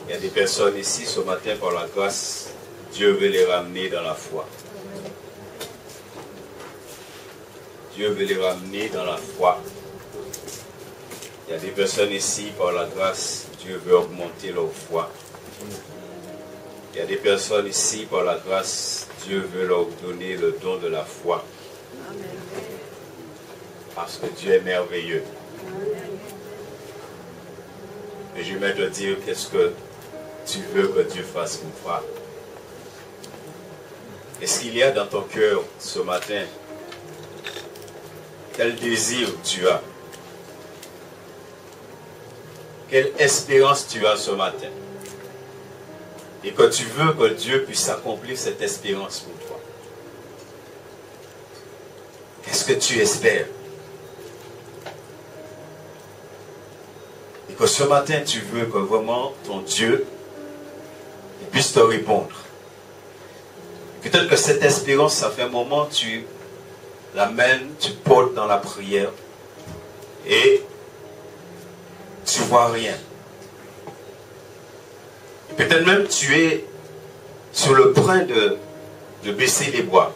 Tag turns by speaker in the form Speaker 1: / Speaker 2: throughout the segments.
Speaker 1: Il y a des personnes ici ce matin, par la grâce, Dieu veut les ramener dans la foi. Dieu veut les ramener dans la foi. Il y a des personnes ici, par la grâce, Dieu veut augmenter leur foi. Il y a des personnes ici, par la grâce, Dieu veut leur donner le don de la foi. Parce que Dieu est merveilleux. Et je vais te dire qu'est-ce que tu veux que Dieu fasse pour toi. Est-ce qu'il y a dans ton cœur ce matin quel désir tu as? Quelle espérance tu as ce matin? Et que tu veux que Dieu puisse accomplir cette espérance pour toi. Qu'est-ce que tu espères? Et que ce matin tu veux que vraiment ton Dieu puisse te répondre. Peut-être que cette espérance, ça fait un moment, tu l'amènes, tu portes dans la prière et tu ne vois rien. Peut-être même tu es sur le point de baisser les bras.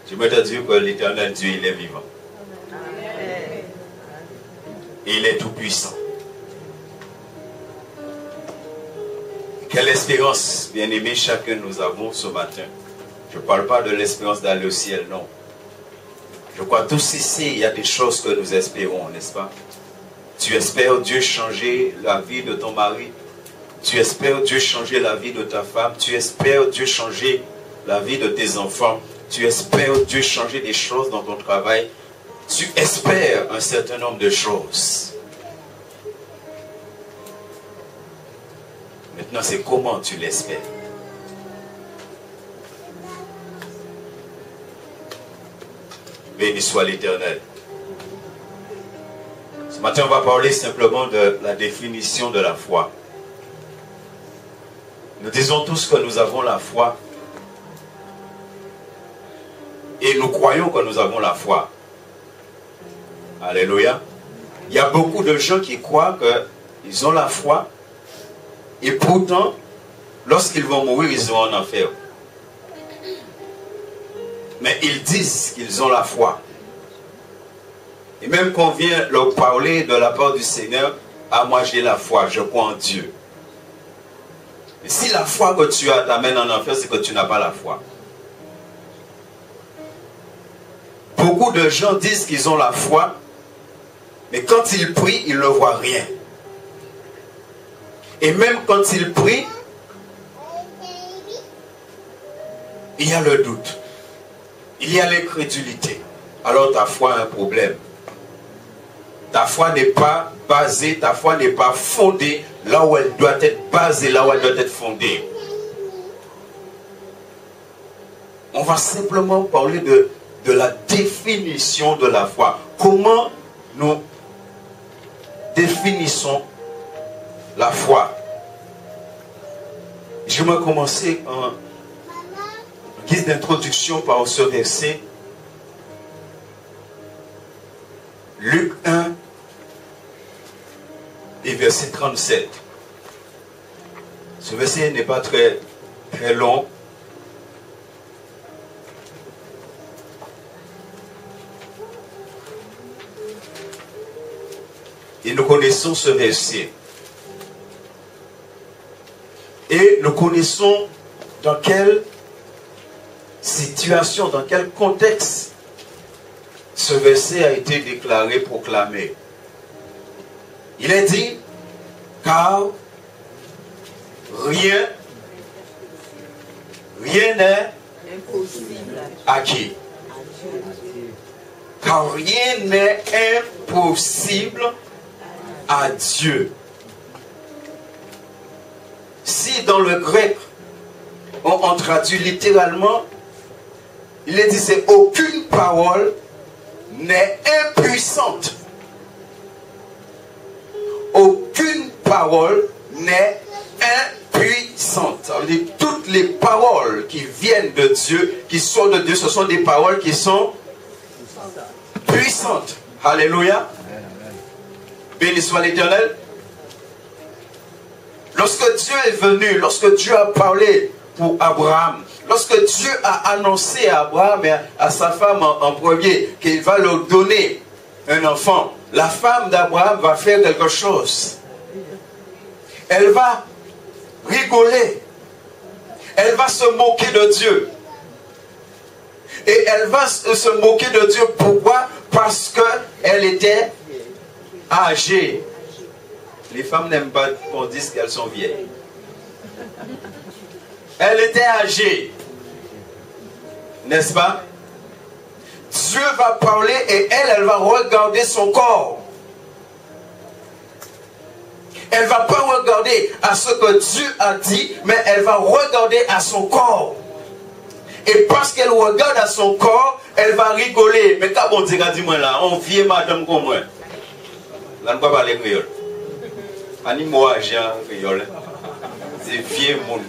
Speaker 1: Je veux te dire que l'Éternel Dieu, il est vivant. Et il est tout puissant. Quelle espérance, bien-aimés, chacun nous avons ce matin. Je ne parle pas de l'espérance d'aller au ciel, non. Je crois tous ici, il y a des choses que nous espérons, n'est-ce pas? Tu espères Dieu changer la vie de ton mari. Tu espères Dieu changer la vie de ta femme. Tu espères Dieu changer la vie de tes enfants. Tu espères Dieu changer des choses dans ton travail. Tu espères un certain nombre de choses. Maintenant, c'est comment tu l'espères. Béni soit l'Éternel. Ce matin, on va parler simplement de la définition de la foi. Nous disons tous que nous avons la foi. Et nous croyons que nous avons la foi. Alléluia. Il y a beaucoup de gens qui croient qu'ils ont la foi. Et pourtant, lorsqu'ils vont mourir, ils seront en enfer. Mais ils disent qu'ils ont la foi. Et même qu'on vient leur parler de la part du Seigneur, ah, moi j'ai la foi, je crois en Dieu. Et si la foi que tu as t'amène en enfer, c'est que tu n'as pas la foi. Beaucoup de gens disent qu'ils ont la foi, mais quand ils prient, ils ne voient rien. Et même quand ils prient, il y a le doute. Il y a l'incrédulité. Alors ta foi a un problème. Ta foi n'est pas basée, ta foi n'est pas fondée là où elle doit être basée, là où elle doit être fondée. On va simplement parler de la définition de la foi. Comment nous définissons la foi? Je vais commencer en guise d'introduction par ce verset. Luc 1 et verset 37. Ce verset n'est pas très long. Et nous connaissons ce verset. Et nous connaissons dans quelle situation, dans quel contexte ce verset a été déclaré, proclamé. Il est dit, car rien n'est impossible à qui? Car rien n'est impossible à Dieu. Si dans le grec, on traduit littéralement, il est dit, c'est aucune parole n'est impuissante. Aucune parole n'est impuissante. Ça veut dire toutes les paroles qui viennent de Dieu, qui sont de Dieu, ce sont des paroles qui sont puissantes. Alléluia. Béni soit l'Éternel. Lorsque Dieu est venu, lorsque Dieu a parlé pour Abraham, lorsque Dieu a annoncé à Abraham et à sa femme en premier qu'il va leur donner un enfant, la femme d'Abraham va faire quelque chose. Elle va rigoler. Elle va se moquer de Dieu. Et elle va se moquer de Dieu. Pourquoi? Parce qu'elle était âgée. Les femmes n'aiment pas qu'on dise qu'elles sont vieilles. Elle était âgée. N'est-ce pas? Dieu va parler et elle va regarder son corps. Elle ne va pas regarder à ce que Dieu a dit, mais elle va regarder à son corps. Et parce qu'elle regarde à son corps, elle va rigoler. Mais quand on dit, dis-moi là, on vient madame comme moi. Là, on ne peut pas parler créole. Animo agent créole. C'est vieux monde.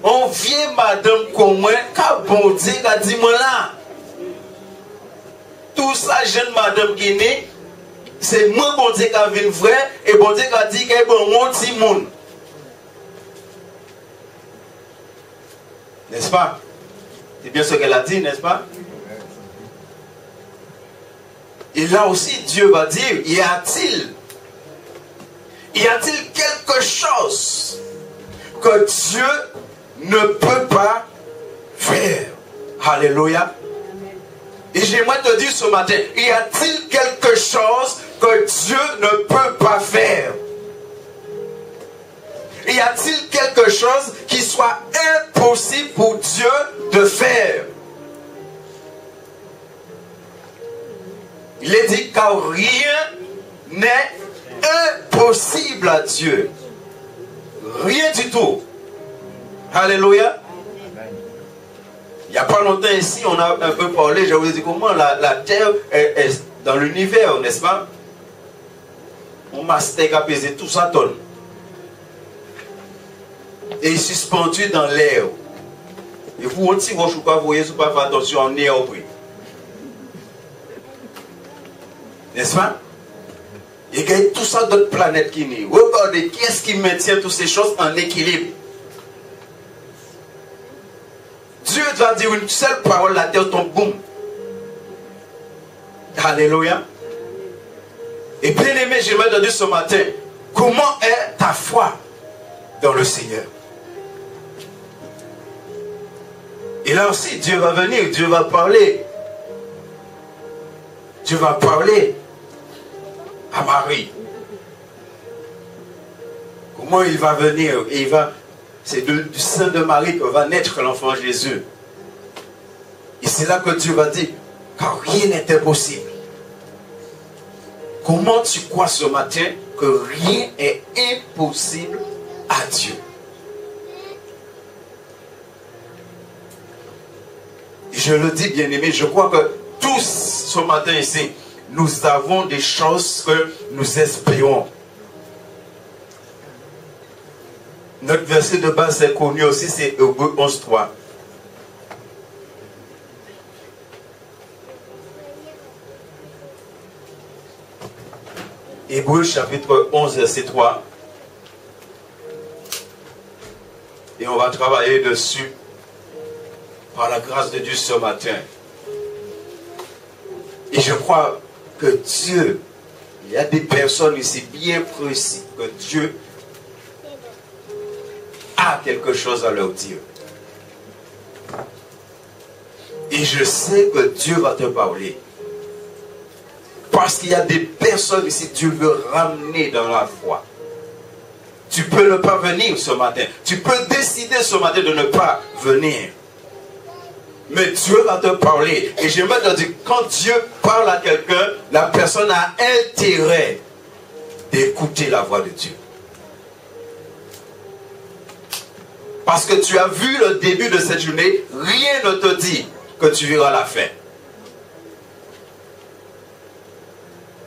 Speaker 1: On vient madame comme moi, quand on dit, dis-moi là. Tout ça, jeune madame qui est née, c'est moi bon Dieu qui a vu vrai et bon Dieu qui a dit qu'il y a un bon petit monde. N'est-ce pas? C'est bien ce qu'elle a dit, n'est-ce pas? Et là aussi, Dieu va dire, y a-t-il quelque chose que Dieu ne peut pas faire? Alléluia. Et j'aimerais te dire ce matin, y a-t-il quelque chose que Dieu ne peut pas faire? Y a-t-il quelque chose qui soit impossible pour Dieu de faire? Il est dit car rien n'est impossible à Dieu. Rien du tout. Alléluia. Il n'y a pas longtemps ici, on a un peu parlé, je vous ai dit comment la terre est dans l'univers, n'est-ce pas? On mastique à peser tout ça tonne. Et il est suspendu dans l'air. Et vous, on dit, vous voyez, vous pas faire attention, on est au bruit. N'est-ce pas? Il y a tout ça d'autres planètes qui naissent. Regardez, qui est-ce qui maintient toutes ces choses en équilibre? Dieu doit dire une seule parole, la terre tombe, boum. Alléluia. Et bien aimé, j'aimerais te dire ce matin, comment est ta foi dans le Seigneur? Et là aussi, Dieu va venir, Dieu va parler. Dieu va parler à Marie. Comment il va venir? Et il va... C'est du sein de Marie que va naître l'enfant Jésus. Et c'est là que Dieu va dire, car rien n'est impossible. Comment tu crois ce matin que rien est impossible à Dieu? Je le dis bien aimé, je crois que tous ce matin ici, nous avons des choses que nous espérons. Notre verset de base est connu aussi, c'est Hébreux 11:3. Hébreux chapitre 11, verset 3. Et on va travailler dessus par la grâce de Dieu ce matin. Et je crois que Dieu, il y a des personnes ici bien précises que Dieu a quelque chose à leur dire. Et je sais que Dieu va te parler. Parce qu'il y a des personnes ici, Dieu veut ramener dans la foi. Tu peux ne pas venir ce matin. Tu peux décider ce matin de ne pas venir. Mais Dieu va te parler. Et j'aimerais te dire, quand Dieu parle à quelqu'un, la personne a intérêt d'écouter la voix de Dieu. Parce que tu as vu le début de cette journée, rien ne te dit que tu verras la fin.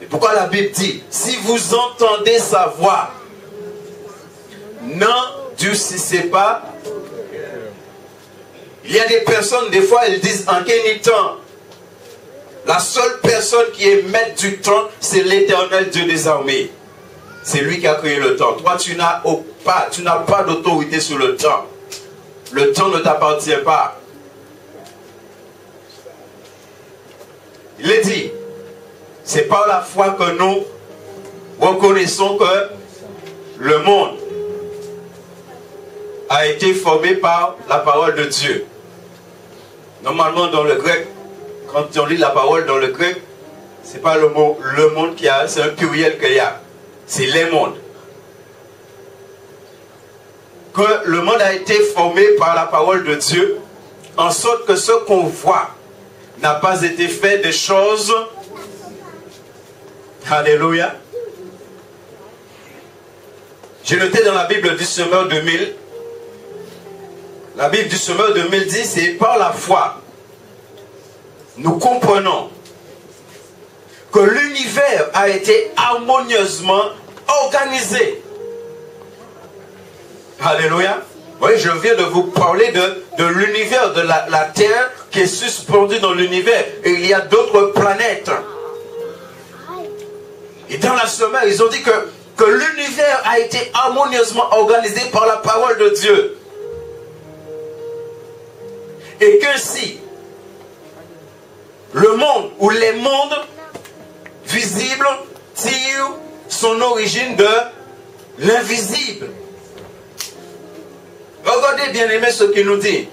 Speaker 1: Et pourquoi la Bible dit, si vous entendez sa voix, n'endurcissez pas Il y a des personnes, des fois, elles disent en quel temps. La seule personne qui est maître du temps, c'est l'Éternel Dieu des armées. C'est lui qui a créé le temps. Toi, tu n'as pas d'autorité sur le temps. Le temps ne t'appartient pas. Il est dit, c'est par la foi que nous reconnaissons que le monde a été formé par la parole de Dieu. Normalement, dans le grec, quand on lit la parole dans le grec, ce n'est pas le mot le monde qu'il y a, c'est un pluriel qu'il y a. C'est les mondes. Que le monde a été formé par la parole de Dieu, en sorte que ce qu'on voit n'a pas été fait des choses. Alléluia. J'ai noté dans la Bible du Semeur 2000. La Bible du Semeur 2000 dit, c'est par la foi. Nous comprenons que l'univers a été harmonieusement organisé. Alléluia. Oui, je viens de vous parler de l'univers, de la Terre qui est suspendue dans l'univers. Et il y a d'autres planètes. Et dans la semaine, ils ont dit que l'univers a été harmonieusement organisé par la parole de Dieu. Et qu'ainsi, le monde ou les mondes visibles tirent son origine de l'invisible. Regardez bien aimé ce qu'il nous dit.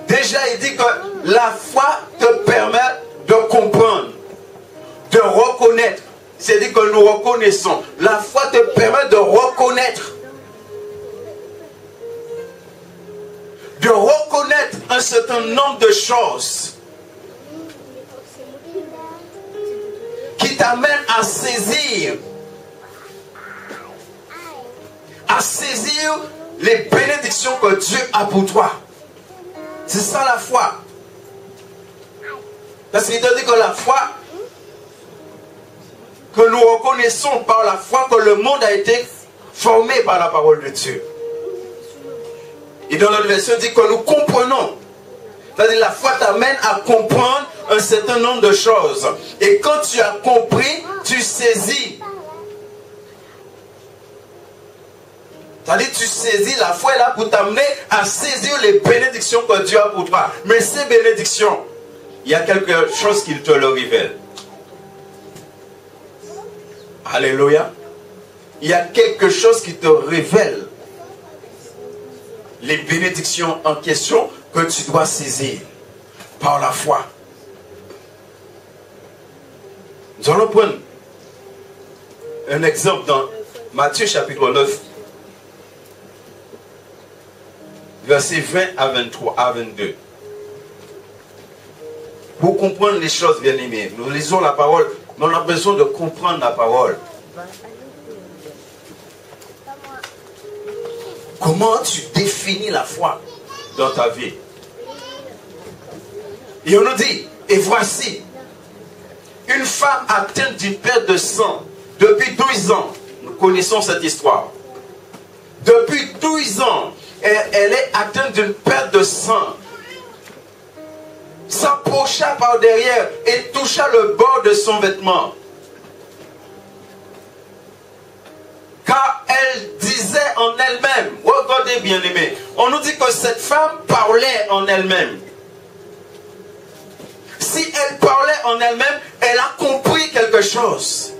Speaker 1: Déjà il dit que la foi te permet de comprendre, de reconnaître. C'est-à-dire que nous reconnaissons. La foi te permet de reconnaître. De reconnaître un certain nombre de choses qui t'amènent à saisir les bénédictions que Dieu a pour toi. C'est ça la foi. Parce qu'il te dit que la foi, que nous reconnaissons par la foi que le monde a été formé par la parole de Dieu. Et dans notre version, il dit que nous comprenons. C'est-à-dire la foi t'amène à comprendre un certain nombre de choses. Et quand tu as compris, tu saisis. C'est-à-dire tu saisis, la foi est là pour t'amener à saisir les bénédictions que Dieu a pour toi. Mais ces bénédictions, il y a quelque chose qui te le révèle. Alléluia. Il y a quelque chose qui te révèle les bénédictions en question que tu dois saisir par la foi. Nous allons prendre un exemple dans Matthieu chapitre 9, versets 20 à 23 à 22. Pour comprendre les choses, bien aimés, nous lisons la parole, mais on a besoin de comprendre la parole. Comment tu définis la foi dans ta vie? Et on nous dit, et voici, une femme atteinte d'une perte de sang depuis 12 ans. Nous connaissons cette histoire. Depuis 12 ans, elle est atteinte d'une perte de sang. S'approcha par derrière et toucha le bord de son vêtement. Car elle disait en elle-même, regardez bien aimé, on nous dit que cette femme parlait en elle-même. Si elle parlait en elle-même, elle a compris quelque chose.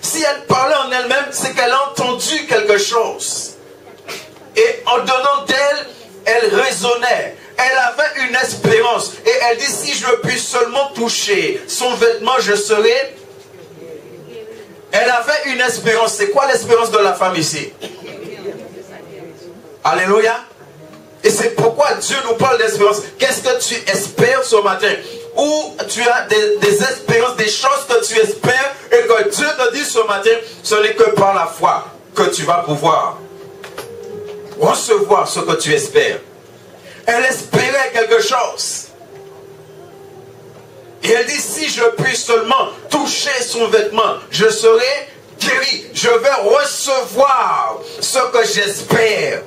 Speaker 1: Si elle parlait en elle-même, c'est qu'elle a entendu quelque chose. Et en donnant d'elle, elle raisonnait. Elle avait une espérance. Et elle dit, si je puis seulement toucher son vêtement, je serai... Elle avait une espérance. C'est quoi l'espérance de la femme ici? Alléluia. Et c'est pourquoi Dieu nous parle d'espérance. Qu'est-ce que tu espères ce matin? Ou tu as des espérances, des choses que tu espères et que Dieu te dit ce matin, ce n'est que par la foi que tu vas pouvoir recevoir ce que tu espères. Elle espérait quelque chose. Et elle dit, si je puis seulement toucher son vêtement, je serai guéri. Je vais recevoir ce que j'espère.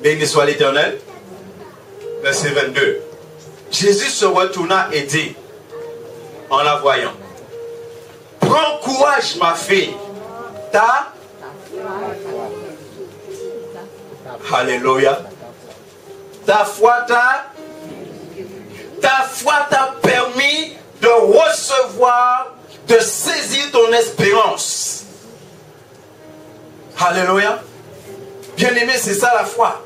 Speaker 1: Béni soit l'Éternel. Verset 22. Jésus se retourna et dit, en la voyant, prends courage, ma fille. Alléluia. Ta foi t'a permis de recevoir, de saisir ton espérance. Alléluia. Bien-aimé, c'est ça la foi.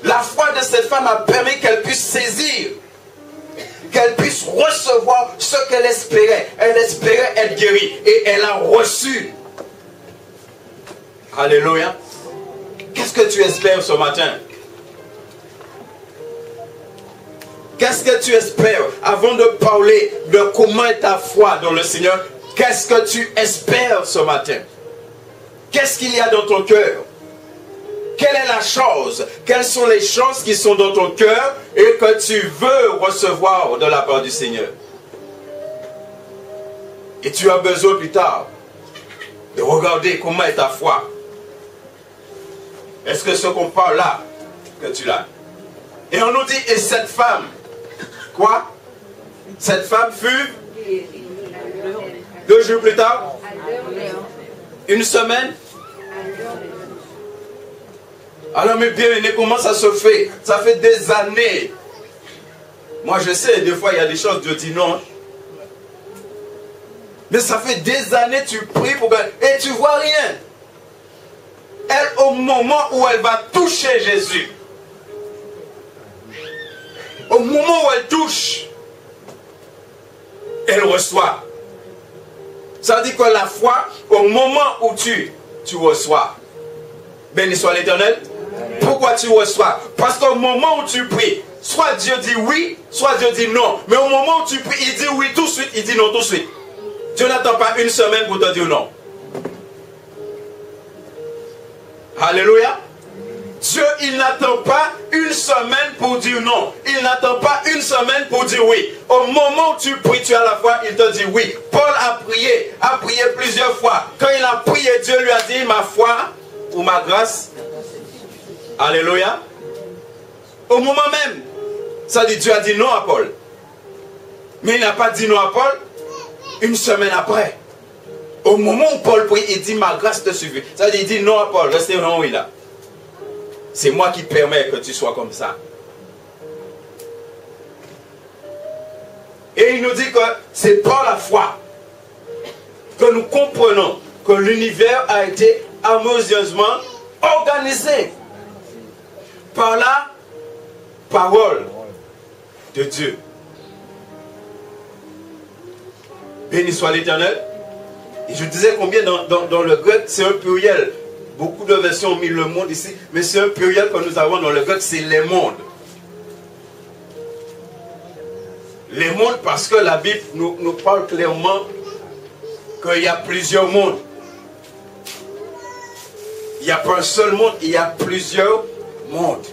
Speaker 1: La foi de cette femme a permis qu'elle puisse saisir, qu'elle puisse recevoir ce qu'elle espérait. Elle espérait être guérie et elle a reçu. Alléluia. Qu'est-ce que tu espères ce matin? Qu'est-ce que tu espères? Avant de parler de comment est ta foi dans le Seigneur, qu'est-ce que tu espères ce matin? Qu'est-ce qu'il y a dans ton cœur? Quelle est la chose? Quelles sont les choses qui sont dans ton cœur et que tu veux recevoir de la part du Seigneur? Et tu as besoin plus tard de regarder comment est ta foi. Est-ce que ce qu'on parle là, que tu l'as? Et on nous dit, et cette femme, quoi? Cette femme fut 2 jours plus tard? Une semaine? Alors mes bien-aimés, comment ça se fait? Ça fait des années. Moi je sais, des fois il y a des choses, Dieu dit non. Mais ça fait des années, tu pries pour elle et tu vois rien. Elle, au moment où elle va toucher Jésus, au moment où elle touche, elle reçoit. Ça veut dire que la foi, au moment où tu reçois, béni soit l'Éternel. Pourquoi tu reçois? Parce qu'au moment où tu pries, soit Dieu dit oui, soit Dieu dit non. Mais au moment où tu pries, il dit oui tout de suite, il dit non tout de suite. Dieu n'attend pas une semaine pour te dire non. Alléluia. Dieu, il n'attend pas une semaine pour dire non. Il n'attend pas une semaine pour dire oui. Au moment où tu pries, tu as la foi, il te dit oui. Paul a prié plusieurs fois. Quand il a prié, Dieu lui a dit, ma foi ou ma grâce. Alléluia. Au moment même, ça dit Dieu a dit non à Paul. Mais il n'a pas dit non à Paul une semaine après. Au moment où Paul prie, il dit ma grâce te suffit. Ça dit il dit non à Paul, restez là où il a. C'est moi qui permets que tu sois comme ça. Et il nous dit que c'est par la foi que nous comprenons que l'univers a été harmonieusement organisé par la parole de Dieu. Béni soit l'Éternel. Et je disais combien dans le grec, c'est un pluriel. Beaucoup de versions ont mis le monde ici, mais c'est un pluriel que nous avons dans le grec, c'est les mondes. Les mondes parce que la Bible nous parle clairement qu'il y a plusieurs mondes. Il n'y a pas un seul monde, il y a plusieurs mondes.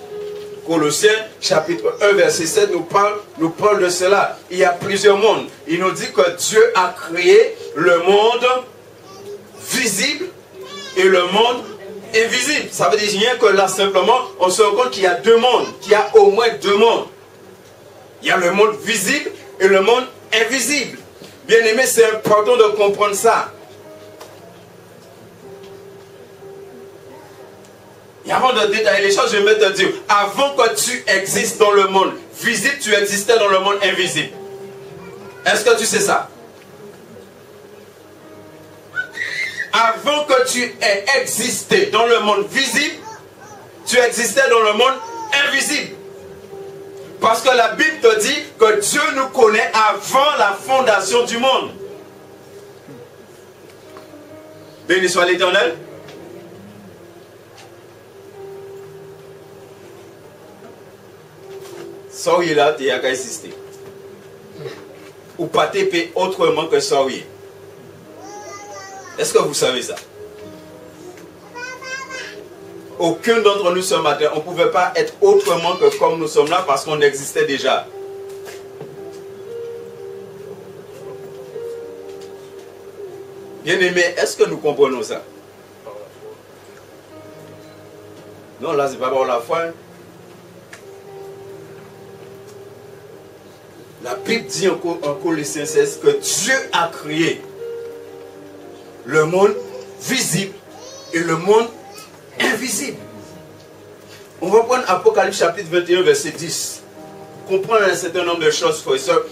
Speaker 1: Colossiens chapitre 1 verset 7 nous parle de cela. Il y a plusieurs mondes. Il nous dit que Dieu a créé le monde visible et le monde invisible. Ça veut dire rien que là simplement on se rend compte qu'il y a deux mondes, qu'il y a au moins deux mondes. Il y a le monde visible et le monde invisible. Bien aimé, c'est important de comprendre ça. Et avant de détailler les choses, je vais te dire, avant que tu existes dans le monde visible, tu existais dans le monde invisible. Est-ce que tu sais ça? Avant que tu aies existé dans le monde visible, tu existais dans le monde invisible. Parce que la Bible te dit que Dieu nous connaît avant la fondation du monde. Béni soit l'Éternel. Soyez là, tu as qu'à insister. Ou pas t'épée autrement que soyez. Est-ce que vous savez ça? Aucun d'entre nous ce matin, on ne pouvait pas être autrement que comme nous sommes là parce qu'on existait déjà. Bien-aimés, est-ce que nous comprenons ça? Non, là, c'est pas par la foi. Hein. La Bible dit en Colossiens 16 que Dieu a créé le monde visible et le monde invisible. On va prendre Apocalypse chapitre 21, verset 10. Comprendre un certain nombre de choses, frères et sœurs.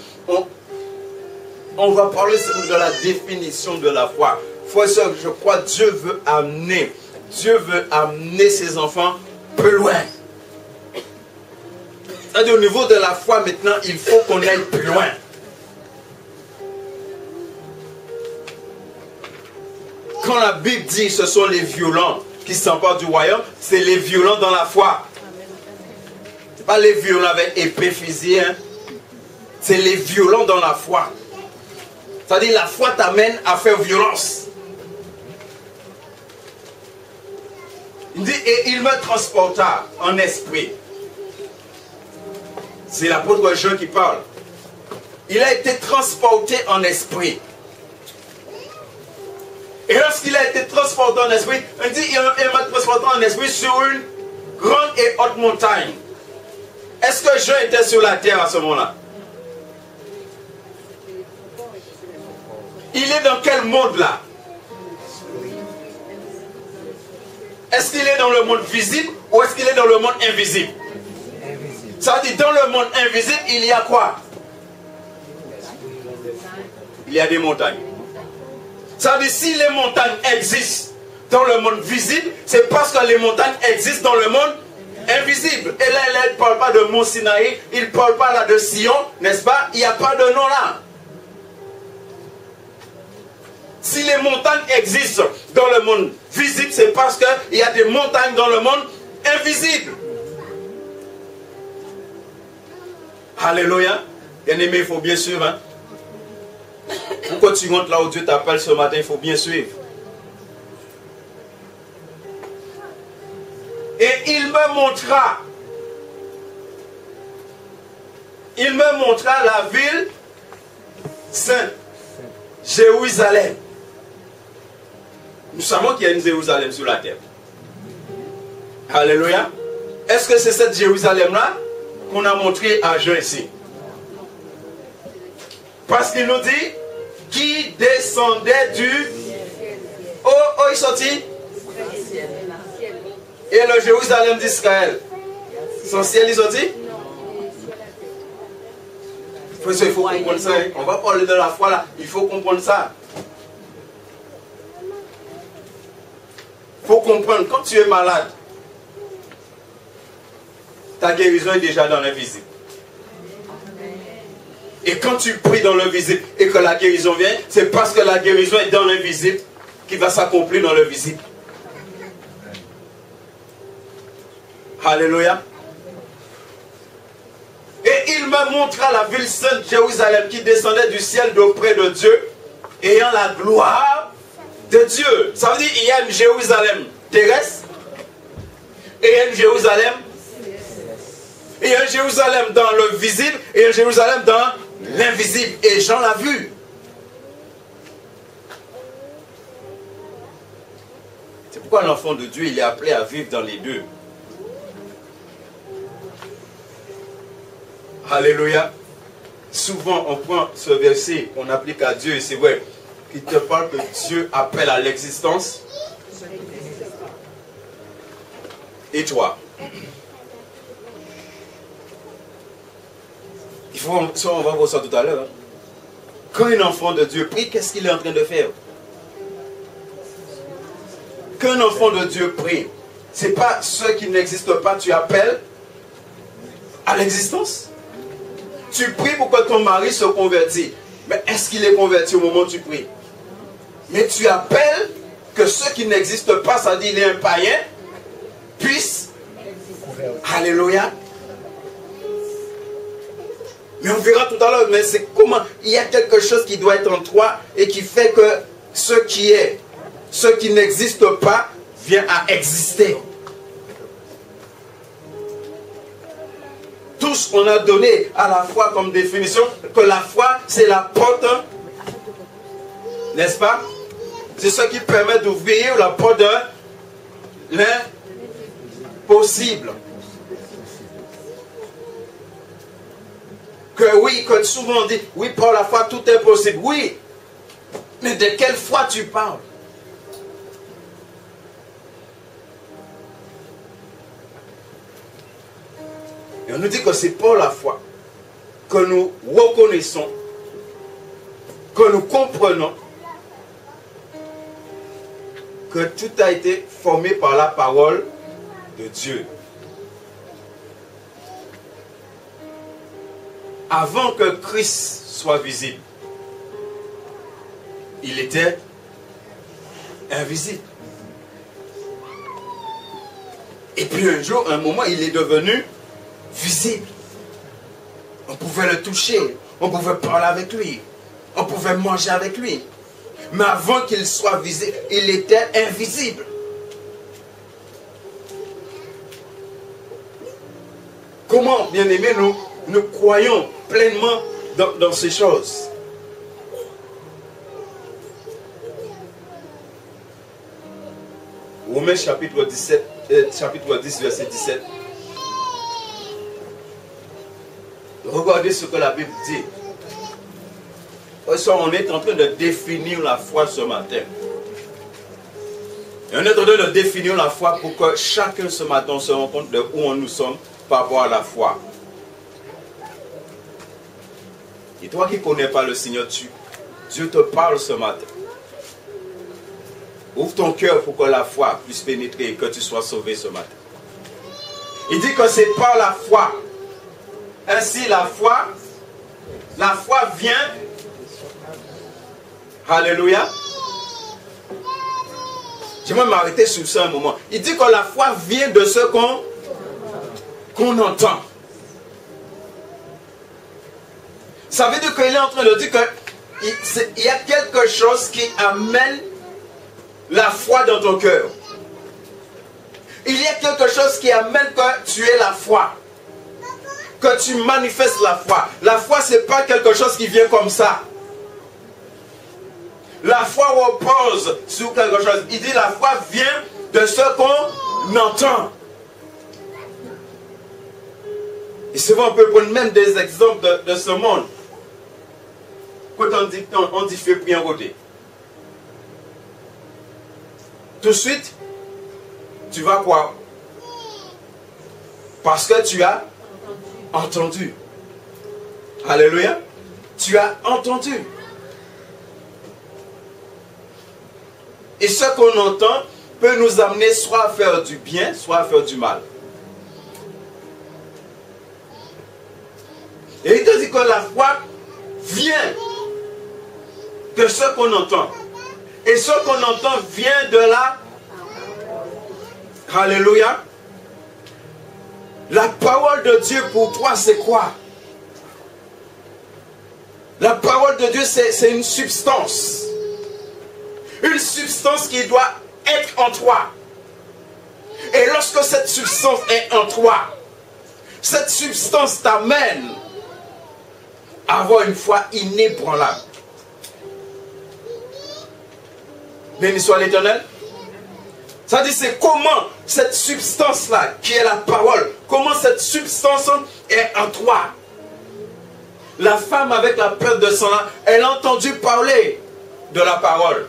Speaker 1: On va parler de la définition de la foi. Frères et sœurs, je crois que Dieu veut amener ses enfants plus loin. C'est-à-dire au niveau de la foi maintenant, il faut qu'on aille plus loin. Quand la Bible dit ce sont les violents qui s'emparent du royaume, c'est les violents dans la foi. Ce n'est pas les violents avec épée, fusil. Hein? C'est les violents dans la foi. C'est-à-dire la foi t'amène à faire violence. Il dit, et il me transporta en esprit. C'est l'apôtre Jean qui parle. Il a été transporté en esprit. Et lorsqu'il a été transporté en esprit, il dit, il m'a transporté en esprit sur une grande et haute montagne. Est-ce que Jean était sur la terre à ce moment-là? Il est dans quel monde là? Est-ce qu'il est dans le monde visible ou est-ce qu'il est dans le monde invisible? Ça veut dire dans le monde invisible, il y a quoi? Il y a des montagnes. Ça veut dire si les montagnes existent dans le monde visible, c'est parce que les montagnes existent dans le monde invisible. Et là, il ne parle pas de Mont Sinaï, il ne parle pas là de Sion, n'est-ce pas? Il n'y a pas de nom là. Si les montagnes existent dans le monde visible, c'est parce qu'il y a des montagnes dans le monde invisible. Alléluia. Bien-aimé, il faut bien suivre. Hein? Pourquoi tu rentres là où Dieu t'appelle ce matin, il faut bien suivre. Et il me montra la ville sainte, Jérusalem. Nous savons qu'il y a une Jérusalem sur la terre. Alléluia. Est-ce que c'est cette Jérusalem-là qu'on a montré à Jean ici? Parce qu'il nous dit qui descendait du... Oh, il sortit. Et le Jérusalem d'Israël. Son ciel, il sortit? Il faut comprendre ça. On va parler de la foi là. Il faut comprendre ça. Il faut comprendre. Quand tu es malade, ta guérison est déjà dans l'invisible. Et quand tu pries dans l'invisible et que la guérison vient, c'est parce que la guérison est dans l'invisible qui va s'accomplir dans le visible. Alléluia. Et il me montra la ville sainte Jérusalem qui descendait du ciel d'auprès de Dieu, ayant la gloire de Dieu. Ça veut dire qu'il y a une Jérusalem terrestre et une Jérusalem. Et un Jérusalem dans le visible et un Jérusalem dans l'invisible. Et Jean l'a vu. C'est pourquoi l'enfant de Dieu, il est appelé à vivre dans les deux. Alléluia. Souvent, on prend ce verset, on applique à Dieu et c'est vrai. Il te parle que Dieu appelle à l'existence. Et toi? Ça, on va voir ça tout à l'heure. Hein. Quand un enfant de Dieu prie, qu'est-ce qu'il est en train de faire? Quand un enfant de Dieu prie, ce n'est pas ceux qui n'existent pas, tu appelles à l'existence. Tu pries pour que ton mari se convertisse. Mais est-ce qu'il est converti au moment où tu pries? Mais tu appelles que ceux qui n'existent pas, ça dit qu'il est un païen, puissent. Alléluia. Mais on verra tout à l'heure, mais c'est comment il y a quelque chose qui doit être en toi et qui fait que ce qui n'existe pas vient à exister. Tous, on a donné à la foi comme définition que la foi, c'est la porte, n'est-ce pas? C'est ce qui permet d'ouvrir la porte de possible. Que oui, que souvent on dit, oui, par la foi, tout est possible. Oui, mais de quelle foi tu parles? Et on nous dit que c'est par la foi que nous reconnaissons, que nous comprenons que tout a été formé par la parole de Dieu. Avant que Christ soit visible, il était invisible. Et puis un jour, un moment, il est devenu visible. On pouvait le toucher, on pouvait parler avec lui, on pouvait manger avec lui. Mais avant qu'il soit visible, il était invisible. Comment, bien aimés, nous croyons pleinement dans ces choses? Romains chapitre 10, verset 17. Regardez ce que la Bible dit. On est en train de définir la foi ce matin. Et on est en train de définir la foi pour que chacun ce matin se rende compte de où nous sommes par rapport à la foi. Et toi qui ne connais pas le Seigneur, Dieu te parle ce matin. Ouvre ton cœur pour que la foi puisse pénétrer et que tu sois sauvé ce matin. Il dit que c'est par la foi. Ainsi la foi vient. Alléluia. Je vais m'arrêter sur ça un moment. Il dit que la foi vient de ce qu'on entend. Ça veut dire qu'il est en train de dire qu'il y a quelque chose qui amène la foi dans ton cœur. Il y a quelque chose qui amène que tu aies la foi. Que tu manifestes la foi. La foi, ce n'est pas quelque chose qui vient comme ça. La foi repose sur quelque chose. Il dit la foi vient de ce qu'on entend. Et souvent on peut prendre même des exemples de ce monde. Quand on dit fais bien côté. Tout de suite, tu vas quoi? Parce que tu as entendu. Alléluia. Tu as entendu. Et ce qu'on entend peut nous amener soit à faire du bien, soit à faire du mal. Et il te dit que la foi vient de ce qu'on entend. Et ce qu'on entend vient de la... Alléluia. La parole de Dieu pour toi, c'est quoi? La parole de Dieu, c'est une substance. Une substance qui doit être en toi. Et lorsque cette substance est en toi, cette substance t'amène à avoir une foi inébranlable. Béni soit l'Éternel. Ça dit, c'est comment cette substance-là, qui est la parole, comment cette substance est en toi. La femme avec la perte de sang, elle a entendu parler de la parole.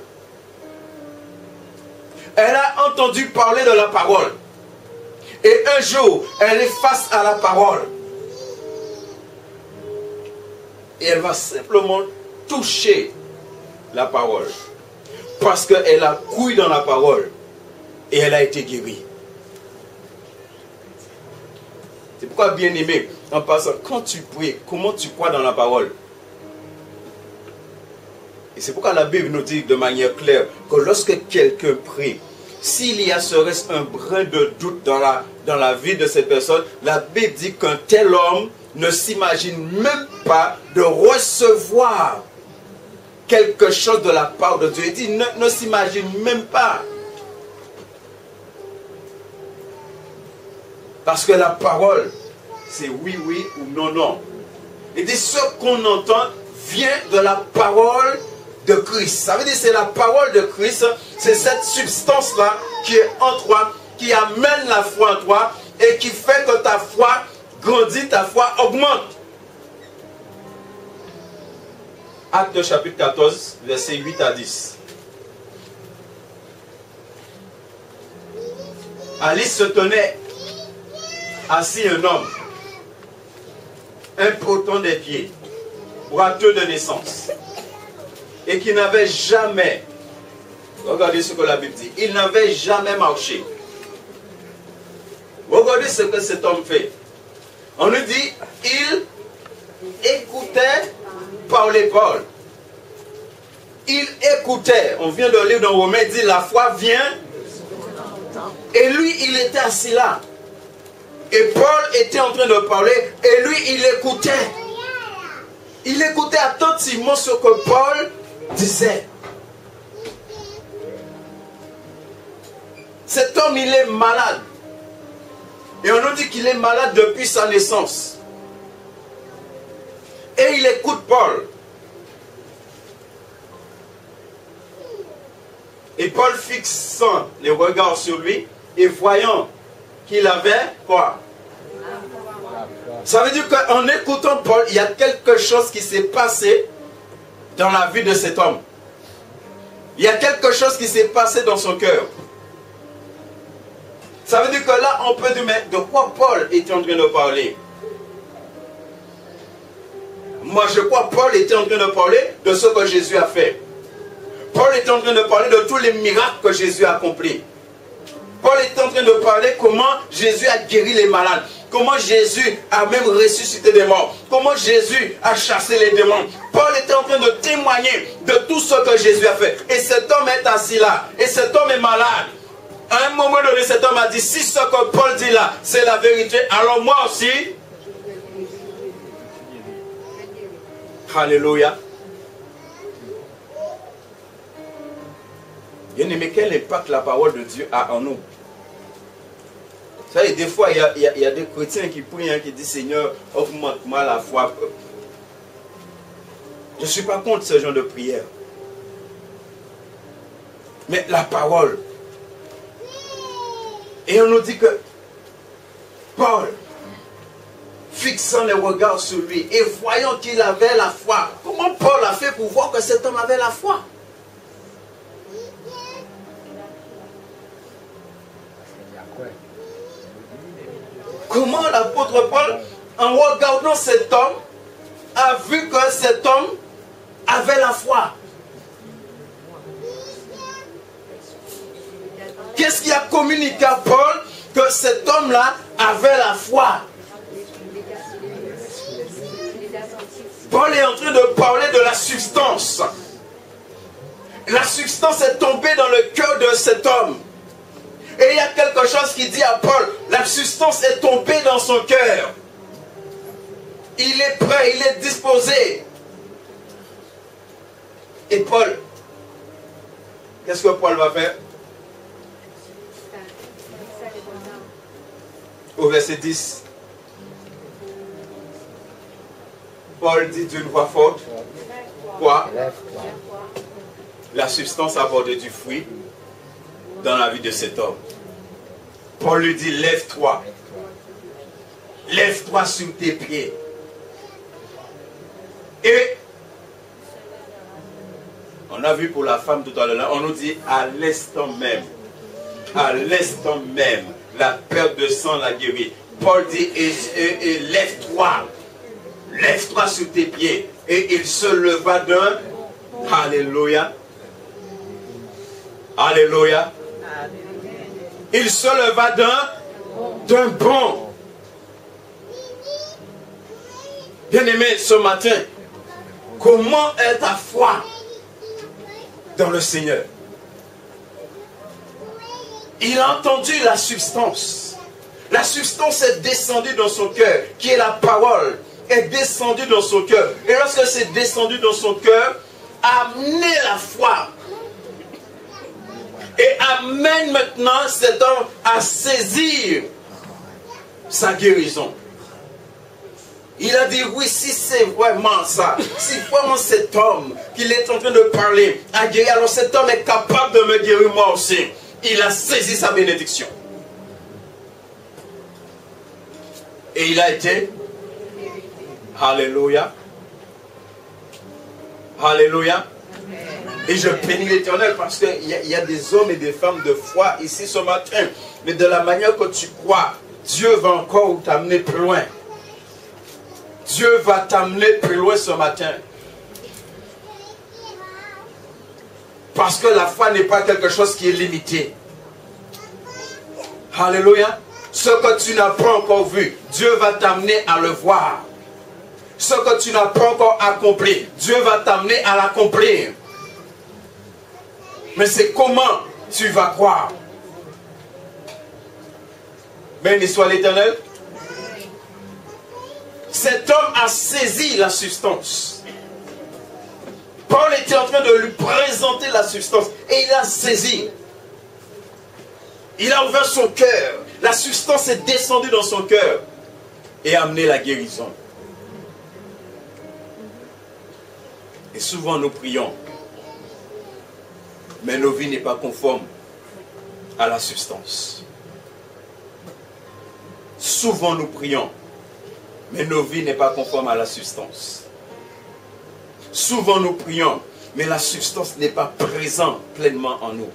Speaker 1: Elle a entendu parler de la parole. Et un jour, elle est face à la parole. Et elle va simplement toucher la parole. Parce qu'elle a cru dans la parole. Et elle a été guérie. C'est pourquoi, bien aimé, en passant, quand tu pries, comment tu crois dans la parole? Et c'est pourquoi la Bible nous dit de manière claire que lorsque quelqu'un prie, s'il y a serait-ce un brin de doute dans la vie de cette personne, la Bible dit qu'un tel homme ne s'imagine même pas de recevoir quelque chose de la part de Dieu. Il dit, ne s'imagine même pas. Parce que la parole, c'est oui, oui ou non, non. Il dit, ce qu'on entend vient de la parole de Christ. Ça veut dire, c'est la parole de Christ, c'est cette substance-là qui est en toi, qui amène la foi en toi et qui fait que ta foi grandit, ta foi augmente. Actes chapitre 14, versets 8 à 10. Alice se tenait assis un homme, impotent des pieds, boiteux de naissance, et qui n'avait jamais, regardez ce que la Bible dit, il n'avait jamais marché. Regardez ce que cet homme fait. On nous dit, il écoutait parler Paul. Il écoutait. On vient de lire dans Romains, il dit, la foi vient. Et lui, il était assis là. Et Paul était en train de parler. Et lui, il écoutait. Il écoutait attentivement ce que Paul disait. Cet homme, il est malade. Et on nous dit qu'il est malade depuis sa naissance. Et il écoute Paul. Et Paul fixant les regards sur lui et voyant qu'il avait quoi? Ça veut dire qu'en écoutant Paul, il y a quelque chose qui s'est passé dans la vie de cet homme. Il y a quelque chose qui s'est passé dans son cœur. Ça veut dire que là, on peut dire, mais de quoi Paul était en train de parler? Moi, je crois que Paul était en train de parler de ce que Jésus a fait. Paul était en train de parler de tous les miracles que Jésus a accomplis. Paul était en train de parler comment Jésus a guéri les malades. Comment Jésus a même ressuscité des morts. Comment Jésus a chassé les démons. Paul était en train de témoigner de tout ce que Jésus a fait. Et cet homme est assis là. Et cet homme est malade. À un moment donné, cet homme a dit, si ce que Paul dit là, c'est la vérité, alors moi aussi. Alléluia. Bien-aimé, quel impact la parole de Dieu a en nous? Vous savez, des fois, il y a des chrétiens qui prient, qui disent, Seigneur, augmente-moi la foi. Je ne suis pas contre ce genre de prière. Mais la parole. Et on nous dit que Paul, fixant les regards sur lui et voyant qu'il avait la foi, comment Paul a fait pour voir que cet homme avait la foi? Comment l'apôtre Paul, en regardant cet homme, a vu que cet homme avait la foi? Qu'est-ce qui a communiqué à Paul que cet homme-là avait la foi? Paul est en train de parler de la substance. La substance est tombée dans le cœur de cet homme. Et il y a quelque chose qui dit à Paul, la substance est tombée dans son cœur. Il est prêt, il est disposé. Et Paul, qu'est-ce que Paul va faire? Au verset 10, Paul dit d'une voix forte, quoi? La substance a apporté du fruit dans la vie de cet homme. Paul lui dit, lève-toi. Lève-toi sur tes pieds. Et on a vu pour la femme tout à l'heure, on nous dit à l'instant même, la perte de sang l'a guéri. Paul dit, et lève-toi. Lève-toi sur tes pieds. Et il se leva d'un. Alléluia. Alléluia. Il se leva d'un bond. Bien-aimé, ce matin, comment est ta foi dans le Seigneur? Il a entendu la substance. La substance est descendue dans son cœur, qui est la parole, est descendue dans son cœur. Et lorsque c'est descendu dans son cœur, amenez la foi. Et amène maintenant cet homme à saisir sa guérison. Il a dit, oui, si c'est vraiment ça, si vraiment cet homme qu'il est en train de parler a guéri, alors cet homme est capable de me guérir moi aussi. Il a saisi sa bénédiction. Et il a été. Alléluia. Alléluia. Et je bénis l'Éternel parce qu'il y a des hommes et des femmes de foi ici ce matin. Mais de la manière que tu crois, Dieu va encore t'amener plus loin. Dieu va t'amener plus loin ce matin. Parce que la foi n'est pas quelque chose qui est limité. Alléluia. Ce que tu n'as pas encore vu, Dieu va t'amener à le voir. Ce que tu n'as pas encore accompli, Dieu va t'amener à l'accomplir. Mais c'est comment tu vas croire. Béni soit l'Éternel. Cet homme a saisi la substance. Paul était en train de lui présenter la substance. Et il a saisi. Il a ouvert son cœur. La substance est descendue dans son cœur. Et a amené la guérison. Et souvent nous prions. Mais nos vies n'est pas conforme à la substance. Souvent nous prions. Mais nos vies n'est pas conforme à la substance. Souvent nous prions, mais la substance n'est pas présente pleinement en nous.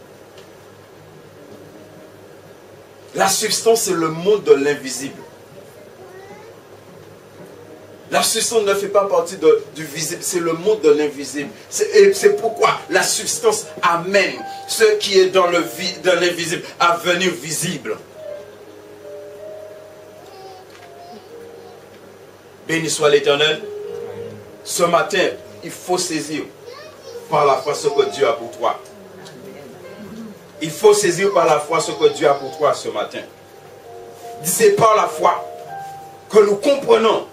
Speaker 1: La substance, c'est le monde de l'invisible. La substance ne fait pas partie du visible, c'est le monde de l'invisible. C'est pourquoi la substance amène ce qui est dans l'invisible à venir visible. Béni soit l'Éternel. Ce matin, il faut saisir par la foi ce que Dieu a pour toi. Il faut saisir par la foi ce que Dieu a pour toi ce matin. C'est par la foi que nous comprenons.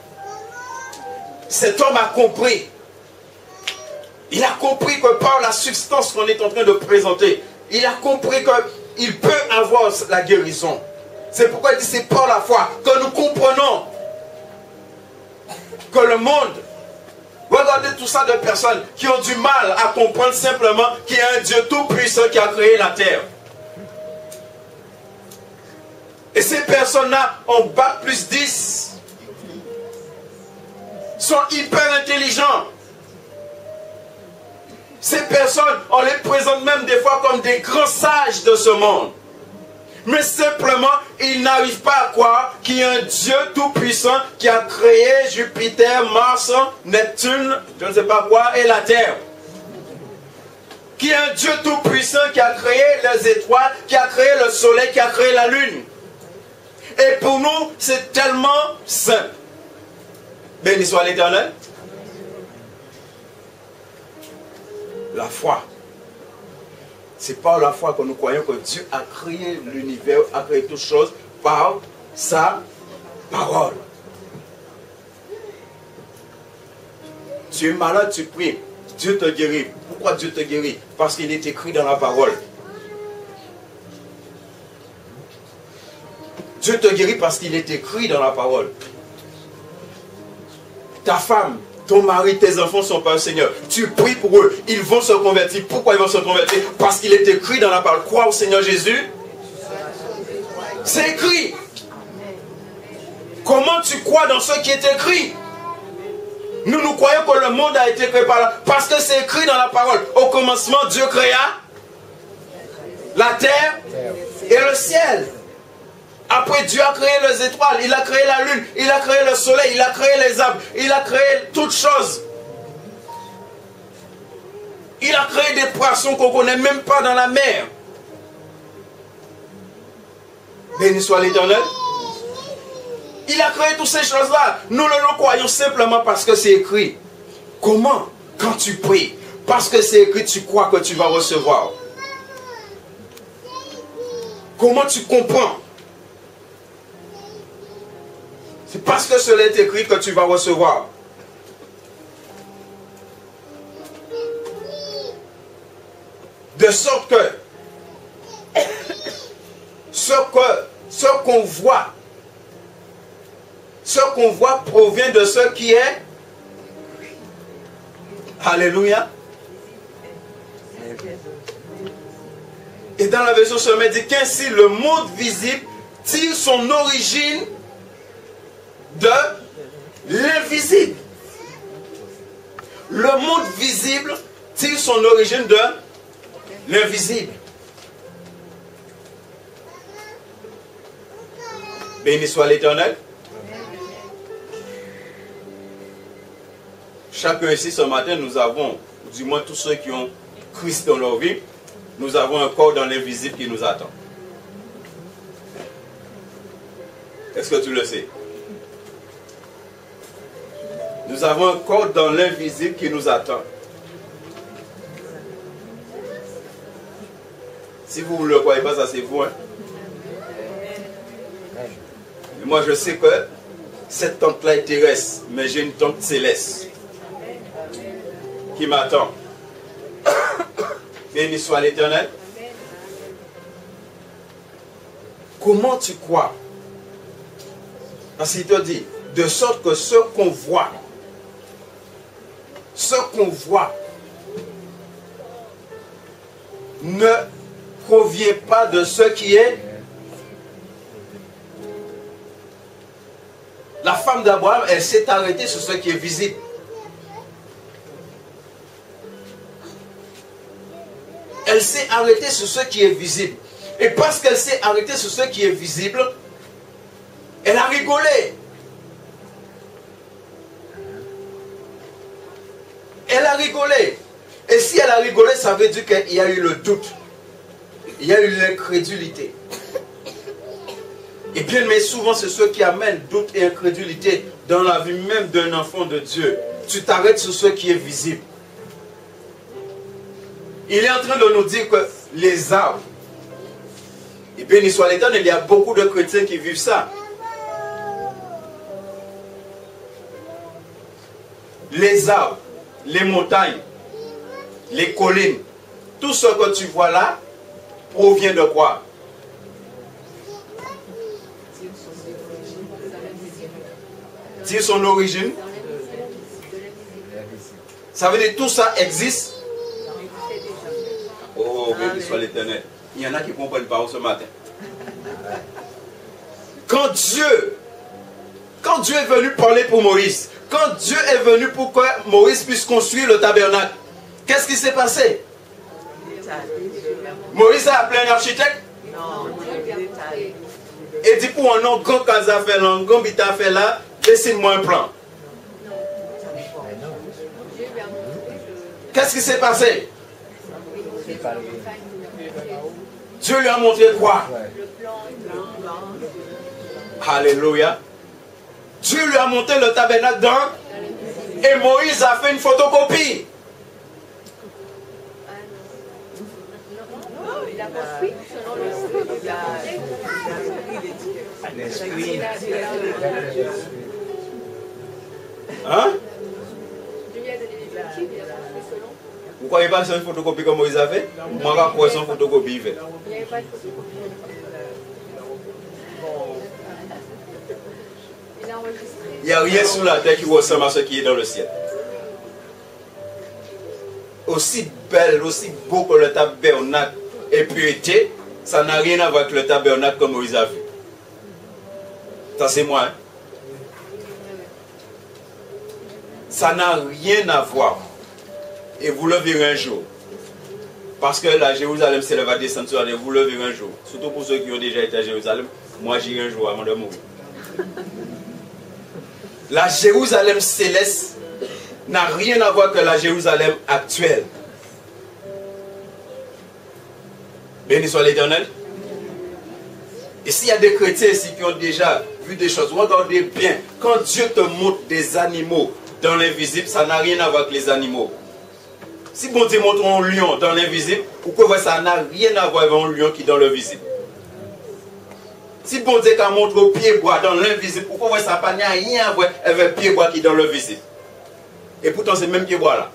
Speaker 1: Cet homme a compris. Il a compris que par la substance qu'on est en train de présenter, il a compris qu'il peut avoir la guérison. C'est pourquoi il dit c'est par la foi que nous comprenons que le monde, regardez tout ça de personnes qui ont du mal à comprendre simplement qu'il y a un Dieu tout-puissant qui a créé la terre. Et ces personnes-là ont bac plus 10, sont hyper intelligents. Ces personnes, on les présente même des fois comme des grands sages de ce monde. Mais simplement, ils n'arrivent pas à croire qu'il y a un Dieu tout-puissant qui a créé Jupiter, Mars, Neptune, je ne sais pas quoi, et la Terre. Qu'il y a un Dieu tout-puissant qui a créé les étoiles, qui a créé le soleil, qui a créé la lune. Et pour nous, c'est tellement simple. Béni soit l'Éternel. La foi. C'est par la foi que nous croyons que Dieu a créé l'univers, a créé toutes choses par sa parole. Tu es malade, tu pries. Dieu te guérit. Pourquoi Dieu te guérit? Parce qu'il est écrit dans la parole. Dieu te guérit parce qu'il est écrit dans la parole. Ta femme, ton mari, tes enfants sont pas au Seigneur. Tu pries pour eux. Ils vont se convertir. Pourquoi ils vont se convertir? Parce qu'il est écrit dans la parole. Crois au Seigneur Jésus. C'est écrit. Comment tu crois dans ce qui est écrit? Nous croyons que le monde a été créé par là. Parce que c'est écrit dans la parole. Au commencement, Dieu créa la terre et le ciel. Après, Dieu a créé les étoiles, il a créé la lune, il a créé le soleil, il a créé les arbres, il a créé toutes choses. Il a créé des poissons qu'on ne connaît même pas dans la mer. Béni soit l'Éternel. Il a créé toutes ces choses-là. Nous le croyons simplement parce que c'est écrit. Comment? Quand tu pries. Parce que c'est écrit, tu crois que tu vas recevoir. Comment tu comprends? C'est parce que cela est écrit que tu vas recevoir. De sorte que ce qu'on voit provient de ce qui est. Alléluia. Et dans la version sommet dit qu'ainsi le monde visible tire son origine de l'invisible. Le monde visible tire son origine de l'invisible. Béni soit l'Éternel. Chacun ici ce matin, nous avons, du moins tous ceux qui ont Christ dans leur vie, nous avons un corps dans l'invisible qui nous attend. Est-ce que tu le sais? Nous avons un corps dans l'invisible qui nous attend. Si vous ne le croyez pas, ça c'est vous. Hein? Et moi je sais que cette tente-là est terrestre, mais j'ai une tente céleste qui m'attend. Béni soit l'Éternel. Comment tu crois? Parce qu'il te dit, de sorte que ce qu'on voit, ne provient pas de ce qui est. La femme d'Abraham, elle s'est arrêtée sur ce qui est visible. Elle s'est arrêtée sur ce qui est visible. Et parce qu'elle s'est arrêtée sur ce qui est visible, elle a rigolé. Elle a rigolé. Et si elle a rigolé, ça veut dire qu'il y a eu le doute. Il y a eu l'incrédulité. Et bien, mais souvent, c'est ce qui amène doute et incrédulité dans la vie même d'un enfant de Dieu. Tu t'arrêtes sur ce qui est visible. Il est en train de nous dire que les arbres, et béni soit l'Éternel, il y a beaucoup de chrétiens qui vivent ça. Les arbres, les montagnes, les collines, tout ce que tu vois là provient de quoi? Tire son origine. Ça veut dire que tout ça existe. Oh, béni soit l'Éternel. Il y en a qui ne comprennent pas ce matin. Quand Dieu est venu parler pour Moïse, quand Dieu est venu pour que Moïse puisse construire le tabernacle, qu'est-ce qui s'est passé? Moïse a appelé un architecte? Et dit pour un nom, grand casa fait là, grand bita fait là, dessine-moi un plan. Qu'est-ce qui s'est passé? Dieu lui a montré quoi? Alléluia. Dieu lui a montré le tabernacle dans. Et Moïse a fait une photocopie.
Speaker 2: Il a construit selon l'esprit.
Speaker 1: Hein? Vous croyez pas que c'est une photocopie comme Moïse a fait? Moi, je crois que c'est une photocopie fait.
Speaker 2: Il n'y avait pas de photocopie. Il a enregistré.
Speaker 1: Il n'y a rien sur la terre qui ressemble à ce qui est dans le ciel. Aussi belle, aussi beau que le tabernacle ait pu être, ça n'a rien à voir avec le tabernacle que Moïse a vu. Ça c'est moi. Hein? Ça n'a rien à voir. Et vous le verrez un jour. Parce que la Jérusalem, c'est elle va descendre sur la terre, vous le verrez un jour. Surtout pour ceux qui ont déjà été à Jérusalem. Moi, j'irai un jour avant de mourir. La Jérusalem céleste n'a rien à voir que la Jérusalem actuelle. Béni soit l'Éternel. Et s'il y a des chrétiens ici qui ont déjà vu des choses, regardez bien. Quand Dieu te montre des animaux dans l'invisible, ça n'a rien à voir avec les animaux. Si bon Dieu montre un lion dans l'invisible, pourquoi ça n'a rien à voir avec un lion qui est dans le visible? Si bon Dieu montre au pied bois dans l'invisible, pourquoi ça n'a rien à voir avec le pied bois qui est dans le visible? Et pourtant c'est le même pied bois là.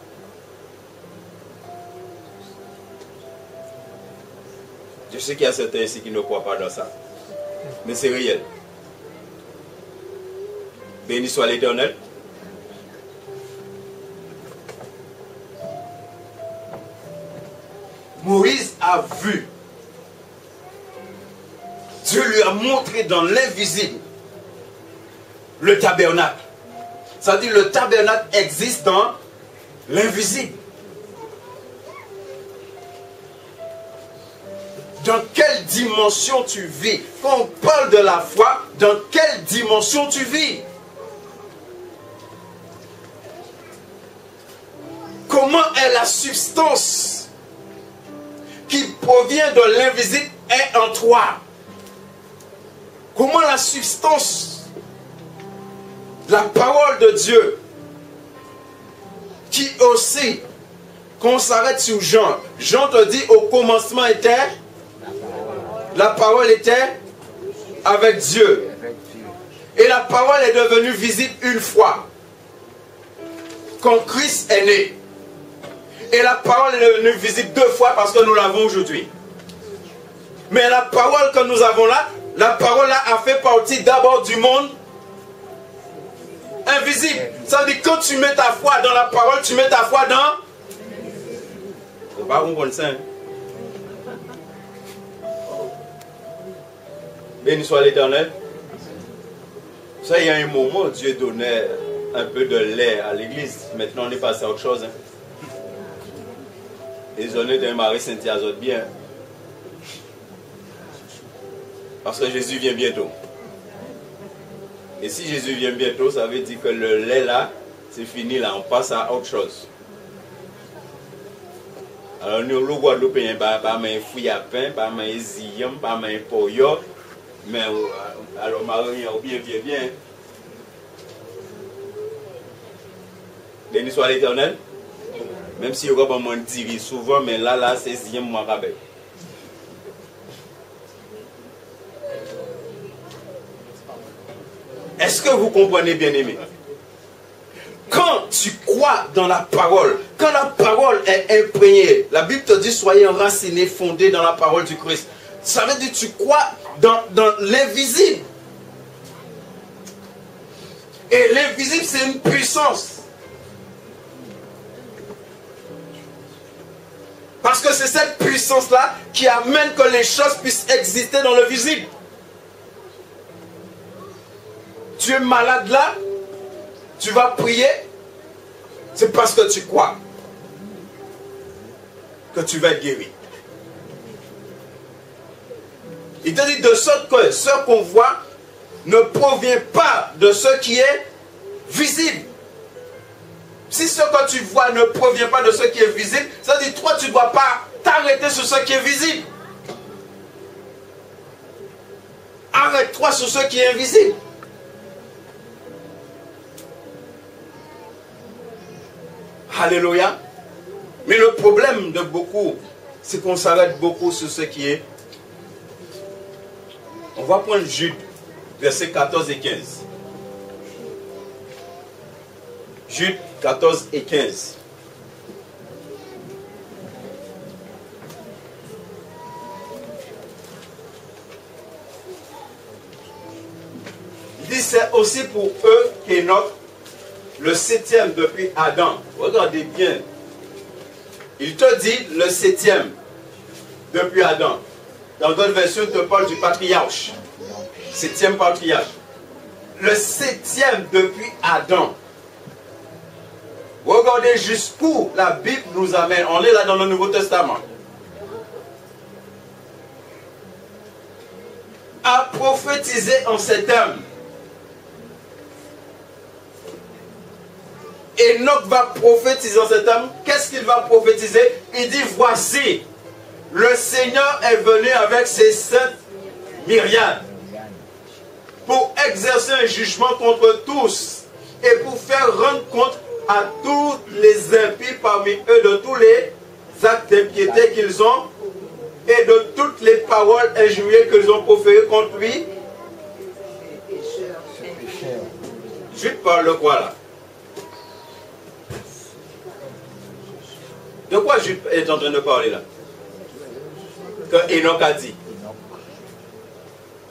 Speaker 1: Je sais qu'il y a certains ici qui ne croient pas dans ça. Mais c'est réel. Béni soit l'Éternel. Moïse a vu. Dieu lui a montré dans l'invisible le tabernacle. Ça veut dire le tabernacle existe dans l'invisible. Dans quelle dimension tu vis? Quand on parle de la foi, dans quelle dimension tu vis? Comment est la substance qui provient de l'invisible est en toi? Comment la substance, la parole de Dieu, qui aussi, quand on s'arrête sur Jean, Jean te dit au commencement était, la parole était avec Dieu. Et la parole est devenue visible une fois, quand Christ est né. Et la parole est devenue visible deux fois parce que nous l'avons aujourd'hui. Mais la parole que nous avons là, la parole là a fait partie d'abord du monde invisible. Ça veut dire que quand tu mets ta foi dans la parole, tu mets ta foi dans... C'est pas bon ça. Béni soit l'Éternel. Ça, il y a un moment où Dieu donnait un peu de lait à l'église. Maintenant, on est passé à autre chose. Les honnêtes d'un mari s'intéressent bien. Parce que Jésus vient bientôt. Et si Jésus vient bientôt, ça veut dire que le lait là, c'est fini là, on passe à autre chose. Alors nous, le Guadeloupéen, pas un fouille à pain, pas un ziyam, pas un poyo, mais alors Marie, bien. Béni soit l'Éternel. Même si on va me dire souvent, mais là, c'est ziyam moi rabais. Est-ce que vous comprenez, bien-aimés? Quand tu crois dans la parole, quand la parole est imprégnée, la Bible te dit soyez enracinés, fondés dans la parole du Christ. Ça veut dire que tu crois dans l'invisible. Et l'invisible, c'est une puissance. Parce que c'est cette puissance-là qui amène que les choses puissent exister dans le visible. Tu es malade là, tu vas prier, c'est parce que tu crois que tu vas être guéri. Il te dit de sorte que ce qu'on voit ne provient pas de ce qui est visible. Si ce que tu vois ne provient pas de ce qui est visible, ça veut dire toi tu ne dois pas t'arrêter sur ce qui est visible. Arrête-toi sur ce qui est invisible. Alléluia. Mais le problème de beaucoup, c'est qu'on s'arrête beaucoup sur ce qui est. On va prendre Jude, versets 14 et 15. Jude 14 et 15. Il dit c'est aussi pour eux qu'Enoch, le septième depuis Adam. Regardez bien. Il te dit le septième depuis Adam. Dans d'autres versions, il te parle du patriarche. Septième patriarche. Le septième depuis Adam. Regardez jusqu'où la Bible nous amène. On est là dans le Nouveau Testament. A prophétisé en ces termes. Enoch va prophétiser en ces termes. Qu'est-ce qu'il va prophétiser? Il dit voici, le Seigneur est venu avec ses saintes myriades pour exercer un jugement contre tous et pour faire rendre compte à tous les impies parmi eux de tous les actes d'impiété qu'ils ont et de toutes les paroles injurieuses qu'ils ont proférées contre lui. Jude parle de quoi là? De quoi Jude est en train de parler là? Que Enoch a dit.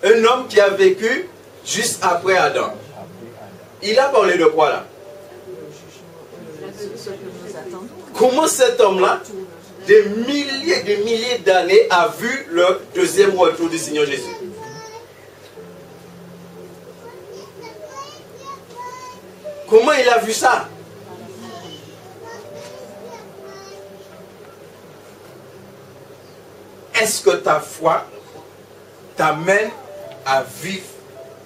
Speaker 1: Un homme qui a vécu juste après Adam. Il a parlé de quoi là? Comment cet homme-là, des milliers d'années, a vu le deuxième retour du Seigneur Jésus?
Speaker 3: Comment il a vu ça? Est-ce que ta foi t'amène à vivre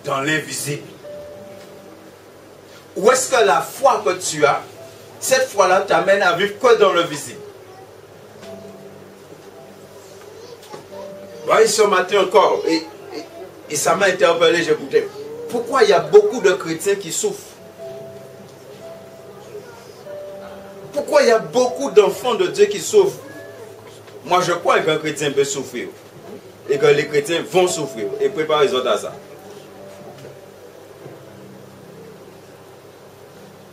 Speaker 3: dans l'invisible? Ou est-ce que la foi que tu as, cette foi-là t'amène à vivre que dans le visible? Voyez, ce matin encore, et ça m'a interpellé, j'écoutais. Pourquoi il y a beaucoup de chrétiens qui souffrent? Pourquoi il y a beaucoup d'enfants de Dieu qui souffrent? Moi, je crois qu'un chrétien peut souffrir. Et que les chrétiens vont souffrir. Et préparez les autres à ça.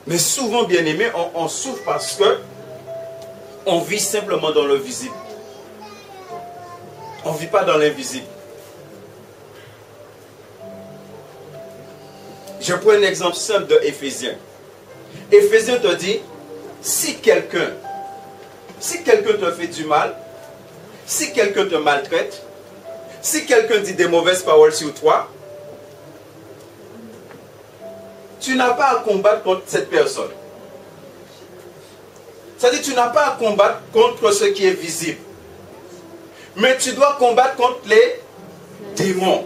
Speaker 3: Mais souvent, bien aimé, on souffre parce que on vit simplement dans le visible. On ne vit pas dans l'invisible. Je prends un exemple simple de Éphésiens. Éphésiens te dit, si quelqu'un te fait du mal, si quelqu'un te maltraite, si quelqu'un dit des mauvaises paroles sur toi, tu n'as pas à combattre contre cette personne. C'est-à-dire, tu n'as pas à combattre contre ce qui est visible. Mais tu dois combattre contre les démons,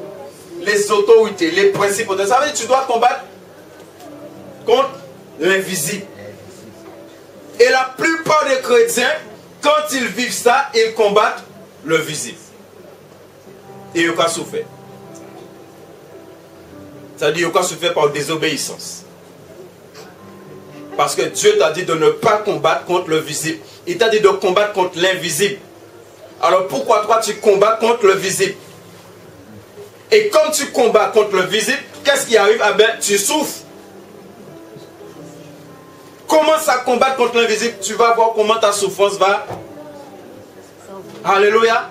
Speaker 3: les autorités, les principautés. Ça veut dire que tu dois combattre contre l'invisible. Et la plupart des chrétiens, quand ils vivent ça, ils combattent le visible. Et ils ont souffert. C'est-à-dire qu'ils ont souffert par désobéissance. Parce que Dieu t'a dit de ne pas combattre contre le visible. Il t'a dit de combattre contre l'invisible. Alors pourquoi toi tu combats contre le visible? Et comme tu combats contre le visible, qu'est-ce qui arrive? Ah ben, tu souffres. Commence à combattre contre l'invisible, tu vas voir comment ta souffrance va. Alléluia.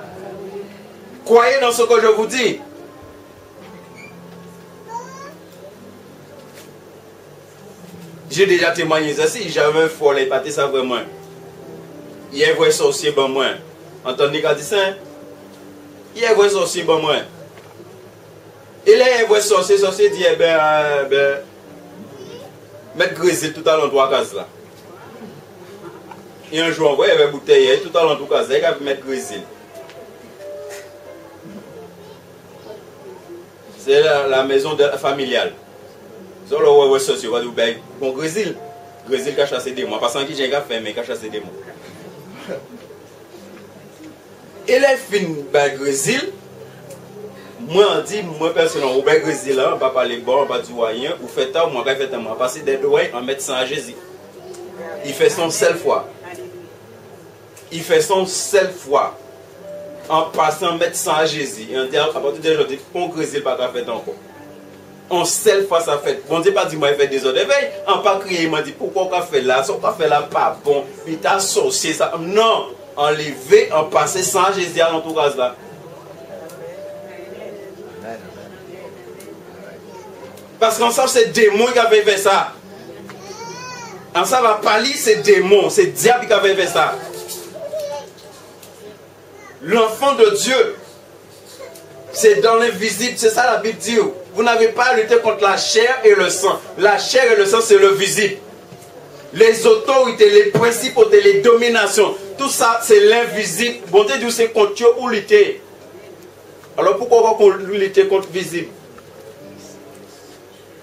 Speaker 3: Croyez dans ce que je vous dis. J'ai déjà témoigné ça. Si j'avais un folle, pas ça vraiment. Il y a un vrai sorcier, bon moi. Entendez qu'à dire ça? Il y a un vrai sorcier, bon moi. Il y a un vrai sorcier dit, eh ben, mettre grésil tout à l'endroit de la case là. Et un jour, on voit, il y avait une bouteille, tout à l'endroit de la case là, il y avait mettre grésil. C'est la maison familiale. C'est le roi sorcier, on va dire, bon, grésil qui a chassé des mois. Parce que j'ai un fait, mais qui a chassé des mois. Et les films, ben, grésil, moi, on dit, moi, personnellement, au Brésil, on ne va pas parler bon, on ne va pas dire rien, ou fait tant, moi, fait tant, passer des doigts en mettant à Jésus. Il fait son seule fois. Il fait son seule fois. En passant, mettre ça à Jésus. Et on dit, à partir de aujourd'hui, qu'on Brésil pas fait encore. En seule fois, ça fait. Bon Dieu, pas dit, moi, il fait des autres. En pas crier, il m'a dit, pourquoi on fait là? Ce qu'on fait là, pas bon. Il t'a associé ça. Non, enlever, en passer sans Jésus à l'entourage là. Parce qu'ensemble, c'est démon qui avait fait ça. Ensemble, à Pali, c'est démon, c'est diable qui avait fait ça. L'enfant de Dieu, c'est dans l'invisible, c'est ça la Bible dit. Vous n'avez pas à lutter contre la chair et le sang. La chair et le sang, c'est le visible. Les autorités, les principautés, les dominations, tout ça, c'est l'invisible. Bon Dieu, c'est contre Dieu ou lutter. Alors pourquoi on va lutter contre le visible?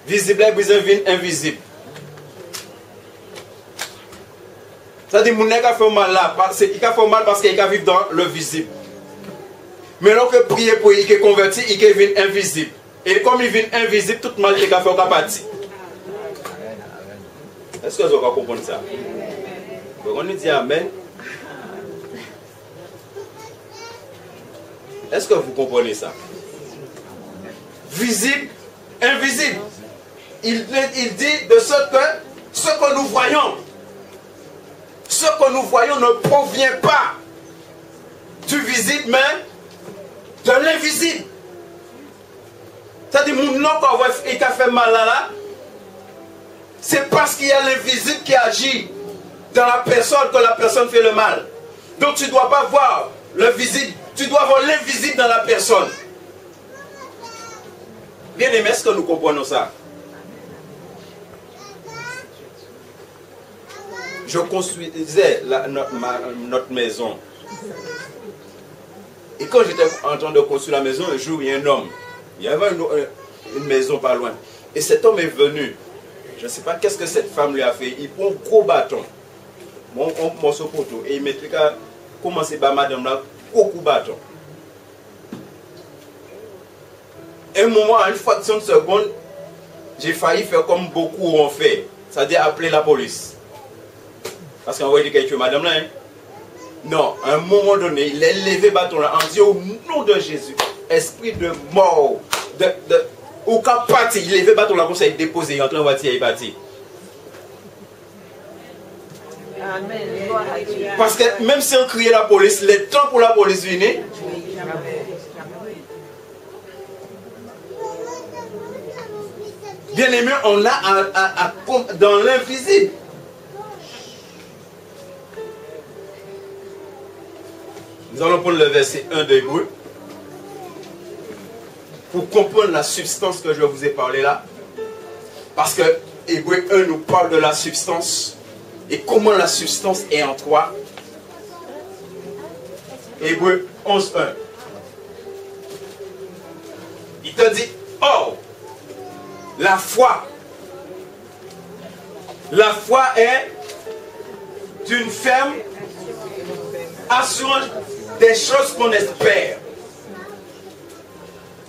Speaker 3: Visible est besoin invisible. C'est-à-dire que mon nègre a fait mal là, il a fait mal parce qu'il a vécu dans le visible. Mais lorsque prier pour lui, il est converti, il est invisible. Et comme il vient invisible, tout le mal il a fait au parti. Est-ce que vous avez compris ça? On dit Amen. Est-ce que vous comprenez ça? Visible, invisible. Il dit de ce que nous voyons. Ce que nous voyons ne provient pas du visible, mais de l'invisible. C'est-à-dire, mon nom qui a fait mal là, c'est parce qu'il y a l'invisible qui agit dans la personne que la personne fait le mal. Donc tu ne dois pas voir le visible, tu dois voir l'invisible dans la personne. Bien aimé, est-ce que nous comprenons ça? je construisais notre maison. Et quand j'étais en train de construire la maison, un jour, il y a un homme. Il y avait une maison pas loin. Et cet homme est venu. Je ne sais pas qu'est-ce que cette femme lui a fait. Il prend un gros bâton. Mon morceau poteau. Et il mettait qu'à commencer par madame là, beaucoup de bâton. Un moment, à une fraction de seconde, j'ai failli faire comme beaucoup ont fait. C'est-à-dire appeler la police. Parce qu'on va dire quelque chose, madame là. Hein? Non, à un moment donné, il a levé le bâton là en disant au nom de Jésus, esprit de mort, au cas parti, il a levé le bâton là comme ça, il déposé, il est en train de voiture, il est parti.
Speaker 2: Amen.
Speaker 3: Parce que même si on criait la police, le temps pour la police venir, bien aimé, on a dans l'invisible. Nous allons prendre le verset 1 de Hébreux pour comprendre la substance que je vous ai parlé là. Parce que Hébreux 1 nous parle de la substance et comment la substance est en toi. Hébreux 11.1. Il te dit, oh, la foi est une ferme assurance des choses qu'on espère.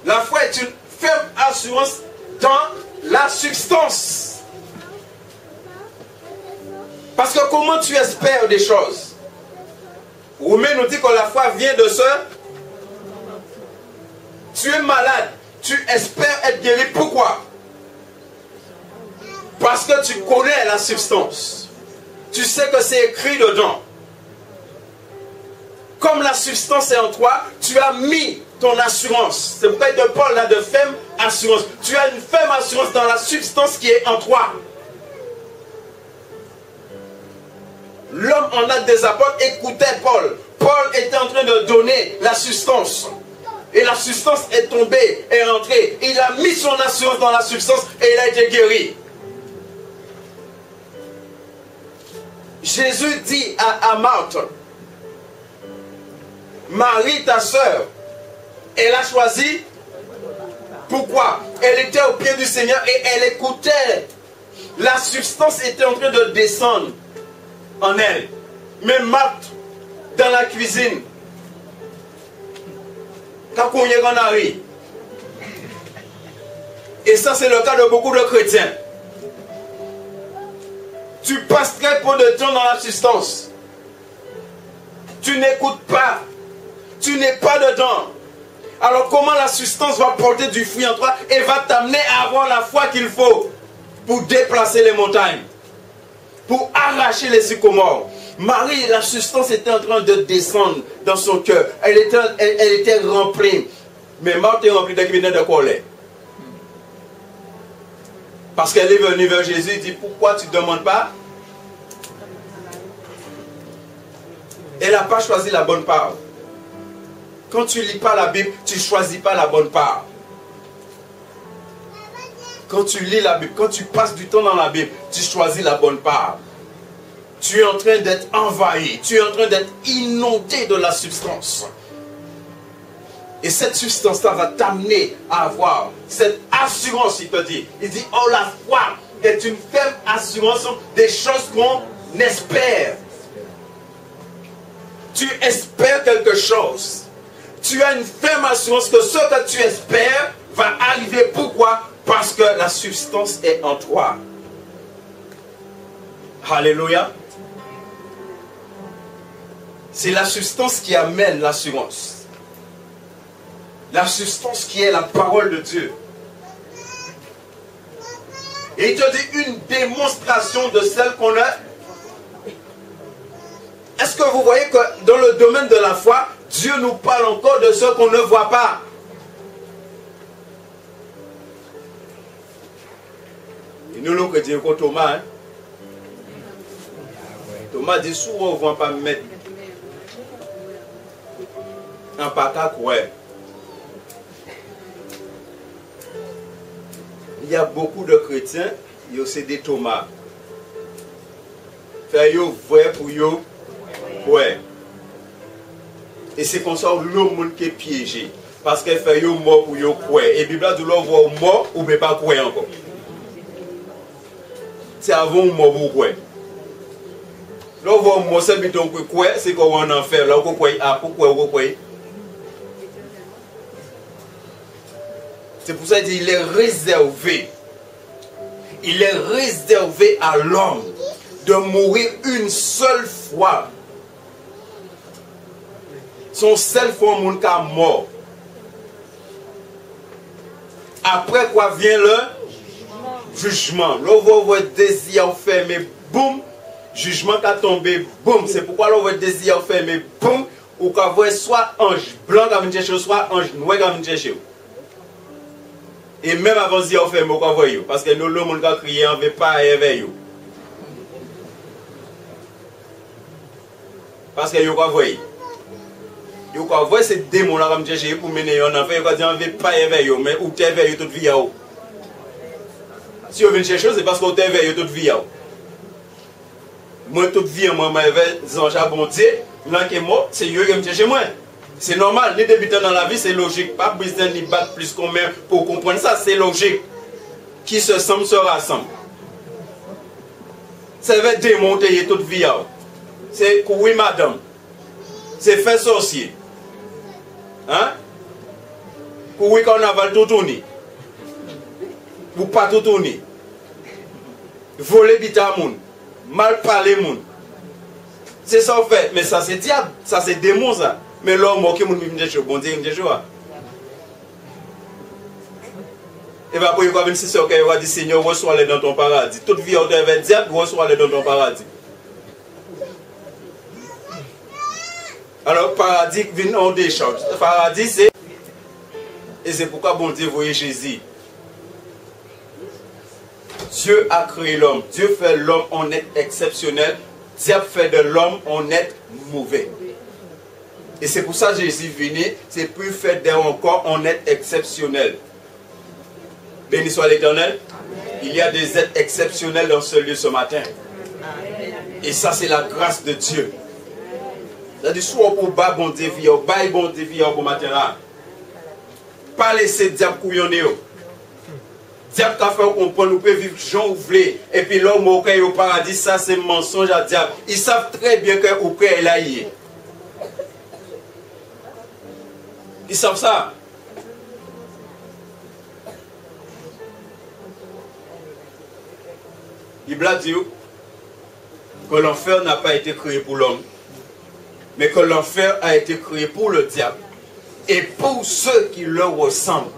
Speaker 3: La foi est une ferme assurance dans la substance. Parce que comment tu espères des choses? Romain nous dit que la foi vient de ce. Tu es malade, tu espères être guéri. Pourquoi? Parce que tu connais la substance. Tu sais que c'est écrit dedans. Comme la substance est en toi, tu as mis ton assurance. C'est pourquoi il te parle là de ferme assurance. Tu as une ferme assurance dans la substance qui est en toi. L'homme en Actes des Apôtres écoutait Paul. Paul était en train de donner la substance. Et la substance est tombée, est rentrée. Il a mis son assurance dans la substance et il a été guéri. Jésus dit à Marthe, Marie, ta soeur, elle a choisi. Pourquoi? Elle était au pied du Seigneur et elle écoutait. La substance était en train de descendre en elle. Mais Marthe, dans la cuisine, quand on y est en arrive. Et ça, c'est le cas de beaucoup de chrétiens. Tu passes très peu de temps dans la substance. Tu n'écoutes pas. Tu n'es pas dedans. Alors comment la substance va porter du fruit en toi et va t'amener à avoir la foi qu'il faut pour déplacer les montagnes, pour arracher les sycomores. Marie, la substance était en train de descendre dans son cœur. Elle était remplie. Mais Marthe est remplie de colère. Parce qu'elle est venue vers Jésus et dit, pourquoi tu ne demandes pas? Elle n'a pas choisi la bonne part. Quand tu ne lis pas la Bible, tu ne choisis pas la bonne part. Quand tu lis la Bible, quand tu passes du temps dans la Bible, tu choisis la bonne part. Tu es en train d'être envahi, tu es en train d'être inondé de la substance. Et cette substance-là va t'amener à avoir cette assurance, il te dit. Il dit, oh, la foi est une ferme assurance des choses qu'on espère. Tu espères quelque chose. Tu as une ferme assurance que ce que tu espères va arriver. Pourquoi? Parce que la substance est en toi. Alléluia. C'est la substance qui amène l'assurance. La substance qui est la parole de Dieu. Et il te dit une démonstration de celle qu'on a. Est-ce que vous voyez que dans le domaine de la foi, Dieu nous parle encore de ce qu'on ne voit pas? Et nous, l'on dit que Thomas, hein? Thomas dit souvent, on ne va pas me mettre un patate, ouais. Il y a beaucoup de chrétiens, il y a aussi des Thomas. Faire yo vrai pour yo. Ouais. Et c'est comme ça le monde qui est piégé. Parce qu'elle fait yo mort pour yo quoi. Et Bible a dit l'on voit mort ou mais pas quoi encore. C'est avant mort pour quoi. L'on voit mort c'est biton quoi c'est qu'on en enfer là quoi ah pourquoi quoi. C'est pour ça qu'il est réservé. Il est réservé à l'homme de mourir une seule fois. Son seul fois mon cas mort. Après quoi vient le jugement. L'on voit votre désir fermé, boum, jugement qui a tombé, boum. C'est pourquoi l'on voit désir fermé, boum, ou qu'on voit soit ange blanc qui vient chercher, soit ange noir qui vient chercher. Et même avant d'y fermé, on voit parce que nous, le monde qui a crié, on ne veut pas éveiller. Parce que vous voyez. Vous voyez ces démons-là qui vient chercher pour mener en enfer, vous ne veut pas éveiller, mais ou t'éveille toute vie. Si vous venez chercher, c'est parce que vous t'éveille toute vie. Moi, toute vie, moi, je m'éveille, Jean-Jacques Bondier, là qui est mort, c'est eux qui me cherchent moi. C'est normal, les débutants dans la vie, c'est logique. Pas besoin de battre plus qu'on met pour comprendre ça, c'est logique. Qui se semble se rassemble. Ça va démonter toute vie. C'est oui, madame. C'est faire sorcier. Hein? Oui, carnaval tout tourner. Ou pas tout tourner. Voler bita moun. Mal parler moun. C'est ça en fait. Mais ça c'est diable. Ça c'est démon ça. Mais l'homme qui moun me dit bon Dieu me dit et bien après il va venir si c'est ok il va dire Seigneur reçois-les dans ton paradis. Toute vie on devait diable reçois-les dans ton paradis. Alors paradis vient en décharge. Paradis c'est et c'est pourquoi bon Dieu voyait Jésus. Dieu a créé l'homme. Dieu fait l'homme en être exceptionnel. Dieu fait de l'homme en être mauvais. Et c'est pour ça que Jésus est venu. C'est pour faire d'eux encore en être exceptionnel. Béni soit l'Éternel. Il y a des êtres exceptionnels dans ce lieu ce matin. Et ça c'est la grâce de Dieu. C'est-à-dire soit pour bas bon Dieu, bas bon Dieu pour matin là. Pas laisser diable couillonner. Diable t'a fait comprendre, nous pouvons vivre Jean ouvré. Et puis l'homme au paradis, ça c'est mensonge à diable. Ils savent très bien qu'au près est là. Ils savent ça. La Bible dit que l'enfer n'a pas été créé pour l'homme, mais que l'enfer a été créé pour le diable et pour ceux qui leur ressemblent.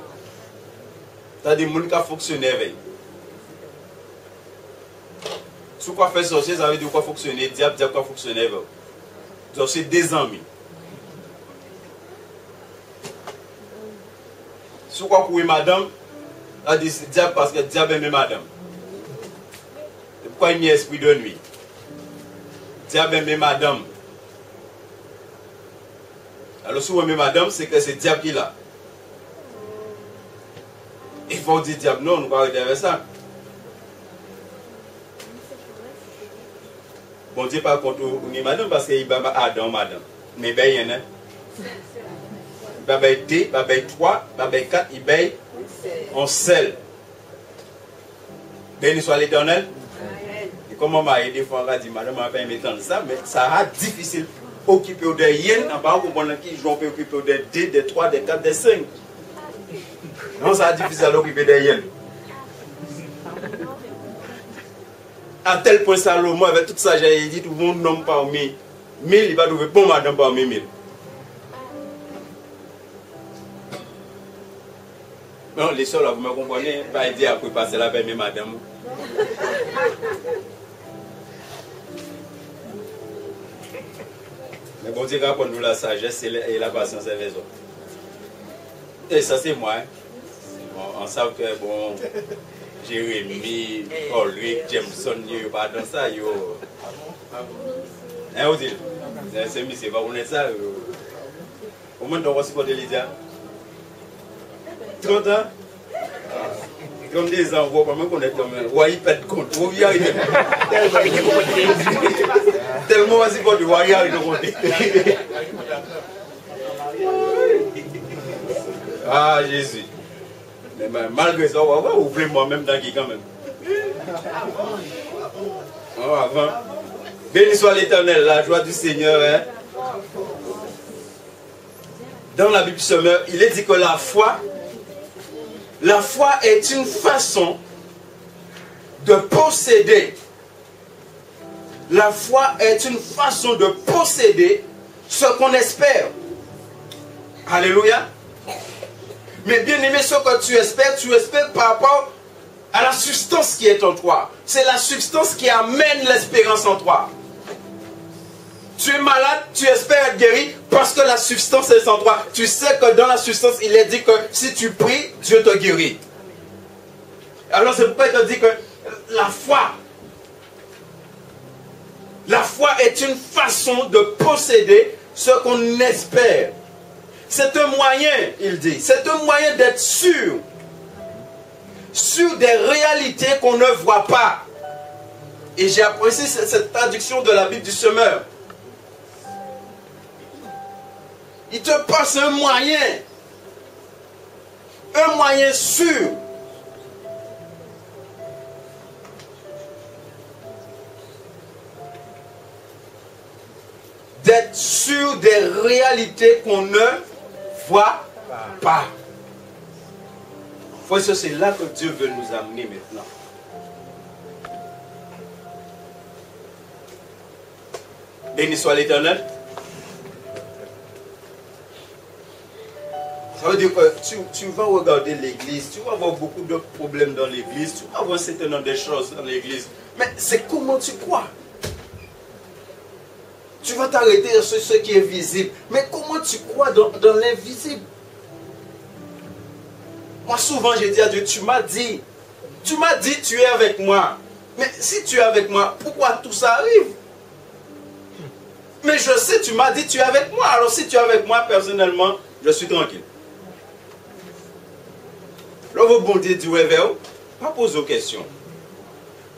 Speaker 3: C'est-à-dire que les gens qui fonctionnent avec. Si vous faites sorcier, ça veut dire quoi fonctionner, diable qui fonctionne avec. Donc c'est des amis. Si vous croyez madame, ça dit c'est diable parce que diable aime madame. C'est pourquoi il y a esprit de nuit. Diable aime madame. Alors si vous aimez madame, c'est que c'est diable qui est là. Il faut dire diable, non, nous ne pouvons pas arrêter avec ça. Bon Dieu, par contre, on est madame parce qu'il y a Adam, madame. Mais il y en a. Il y a 2, il y a 3, il y a 4, il y a en sel. Béni soit l'Éternel. Et comme on m'a aidé, on a dit, madame, on n'a pas aimé tant ça, mais ça a difficile. Occuper des yens, on va comprendre qui jouent occuper des 2, des 3, des 4, des 5. Non, ça a difficile à l'occuper des yens. À tel point, Salomon, avec tout ça, j'ai dit, tout le monde nomme parmi 1000, il va trouver bon madame parmi 1000. Non, les soeurs, là, vous me comprenez, pas dire après passer la paix, mais madame. Mais bon Dieu, quand nous la sagesse et la patience et les autres. Et ça, c'est moi. Hein. On sait que, bon, Jérémy, Ulrich, Jameson, ils ne pas dans ça. Hein, vous dites? C'est pas pour ça. Au moins, on va supporter Lydia. 30 ans? Comme des envois, pas même qu'on est comme un roi, il pète compte. Vous y arrivez. Tellement vas-y pour du roi, il arrive de compter. Ah, Jésus. Mais malgré ça, on va ouvrir moi-même dans qui quand même. Oh, avant. Béni soit l'Éternel, la joie du Seigneur. Hein? Dans la Bible Semeur, il est dit que la foi est une façon de posséder. La foi est une façon de posséder ce qu'on espère. Alléluia. Mais bien aimé, ce que tu espères par rapport à la substance qui est en toi. C'est la substance qui amène l'espérance en toi. Tu es malade, tu espères être guéri parce que la substance est en toi. Tu sais que dans la substance, il est dit que si tu pries, Dieu te guérit. Alors c'est pourquoi il te dit que la foi est une façon de posséder ce qu'on espère. C'est un moyen, il dit, c'est un moyen d'être sûr des réalités qu'on ne voit pas. Et j'ai apprécié cette traduction de la Bible du Semeur. Il te passe un moyen sûr. D'être sûr des réalités qu'on ne voit pas. C'est là que Dieu veut nous amener maintenant. Béni soit l'Éternel. Ça veut dire que tu vas regarder l'église, tu vas avoir beaucoup de problèmes dans l'église, tu vas avoir un certain nombre de choses dans l'église. Mais c'est comment tu crois. Tu vas t'arrêter sur ce qui est visible. Mais comment tu crois dans l'invisible? Moi souvent j'ai dit à Dieu, tu m'as dit tu es avec moi. Mais si tu es avec moi, pourquoi tout ça arrive? Mais je sais, tu m'as dit tu es avec moi. Alors si tu es avec moi, personnellement, je suis tranquille. Là, vous bon Dieu dit, pas poser aux questions.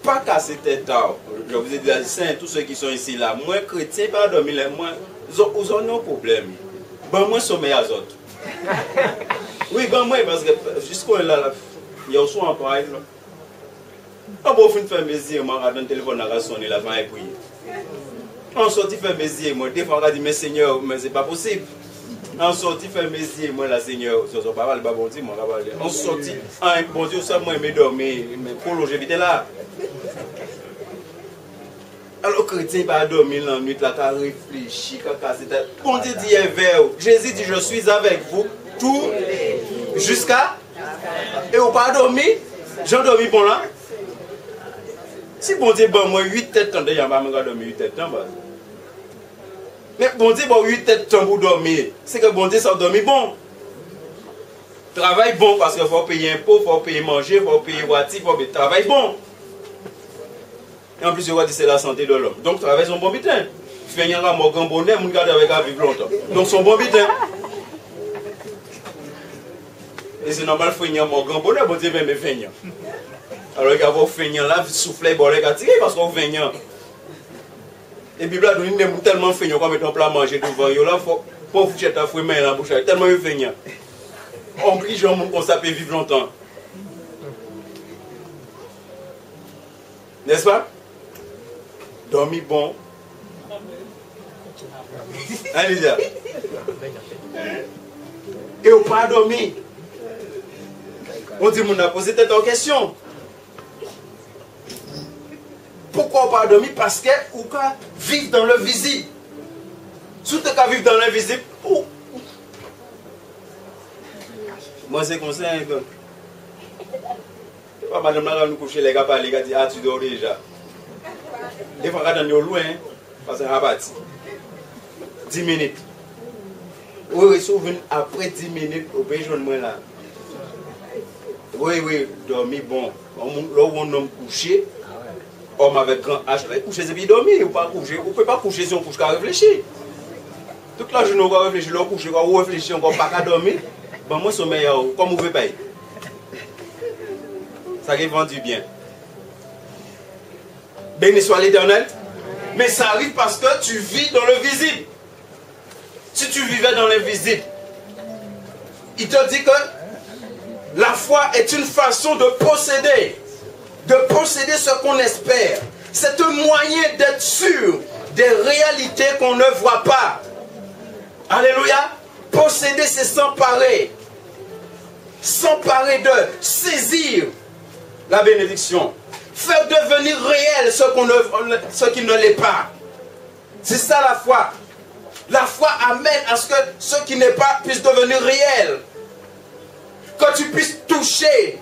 Speaker 3: Pas casser tête tard. Je vous ai dit, saint, tous ceux qui sont ici là, moi chrétien, pas dormir, moi, ils ont un problème. Ben moi sommeil à autres. Oui, ben moi, parce que jusqu'au là, il y a aussi un pareil. Ah bon, fin faire mes yeux, moi, dans le téléphone, on a sonné la fin et prier. On sortit faire mes yeux, moi, des fois, on a dit, mais Seigneur, mais c'est pas possible. On sortit faire mes yeux, moi, la Seigneur, ça pas mal, bon Dieu, moi, on sortit, bon Dieu, ça, moi, il dormir, mais prolonger vite là. Alors, chrétien, pas dormir la nuit, là, tu as réfléchi, bon Dieu dit, Jésus dit, je suis avec vous, tout, jusqu'à, et vous pas dormi, j'ai dormi bon là. Si bon Dieu, bon, moi, 8 têtes, il n'y a pas dormi 8 têtes, mais bon Dieu, bon, 8 têtes pour dormir. C'est que bon Dieu, ça dormir bon. Travail bon parce qu'il faut payer impôt, il faut payer manger, il faut payer wati, il faut payer travail bon. Et en plus, je vois que c'est la santé de l'homme. Donc, travail son bon bitin. Feignant là, mon grand bonnet, mon garde avec à vivre longtemps. Donc, son bon bitin. Et c'est normal, feignant mon grand bonnet, bon Dieu, même feignant. Alors, il y a vos feignants là, souffler, bon, les gars, tirez parce qu'on feignant. Et puis là, nous sommes tellement feignants qu'on met un plat à manger devant eux. Là, il faut pas foutre ta fouille dans la bouche. Tellement feignants. On prie, genre, on peut vivre longtemps. N'est-ce pas? Dormir bon. Allez, là. Et on pas dormir. On dit, on a posé cette question. Pourquoi on pas dormir? Parce que on peut vivre dans le visible. Si tu peux vivre dans l'invisible, moi c'est comme ça. Pas madame là nous coucher les gars par les gars disent ah tu dors déjà. Des fois quand on est loin parce que rabat 10 minutes. Oui souvent après 10 minutes au pays jaune moi là. Oui dormir bon. Là où on couché. Homme avec grand H, coucher c'est bien dormir, ou pas coucher. Vous ne pouvez pas coucher si on couche qu'à réfléchir. Toute la journée on va réfléchir, on couche, on réfléchit, on ne va pas qu'à dormir. Ben moi sommeil, comme vous ne pouvez pas. Ça arrive du bien. Béni soit l'Éternel. Mais ça arrive parce que tu vis dans le visible. Si tu vivais dans l'invisible, il te dit que la foi est une façon de posséder ce qu'on espère. C'est un moyen d'être sûr des réalités qu'on ne voit pas. Alléluia. Posséder, c'est s'emparer. S'emparer de, saisir la bénédiction. Faire devenir réel ce qui ne l'est pas. C'est ça la foi. La foi amène à ce que ce qui n'est pas puisse devenir réel. Que tu puisses toucher.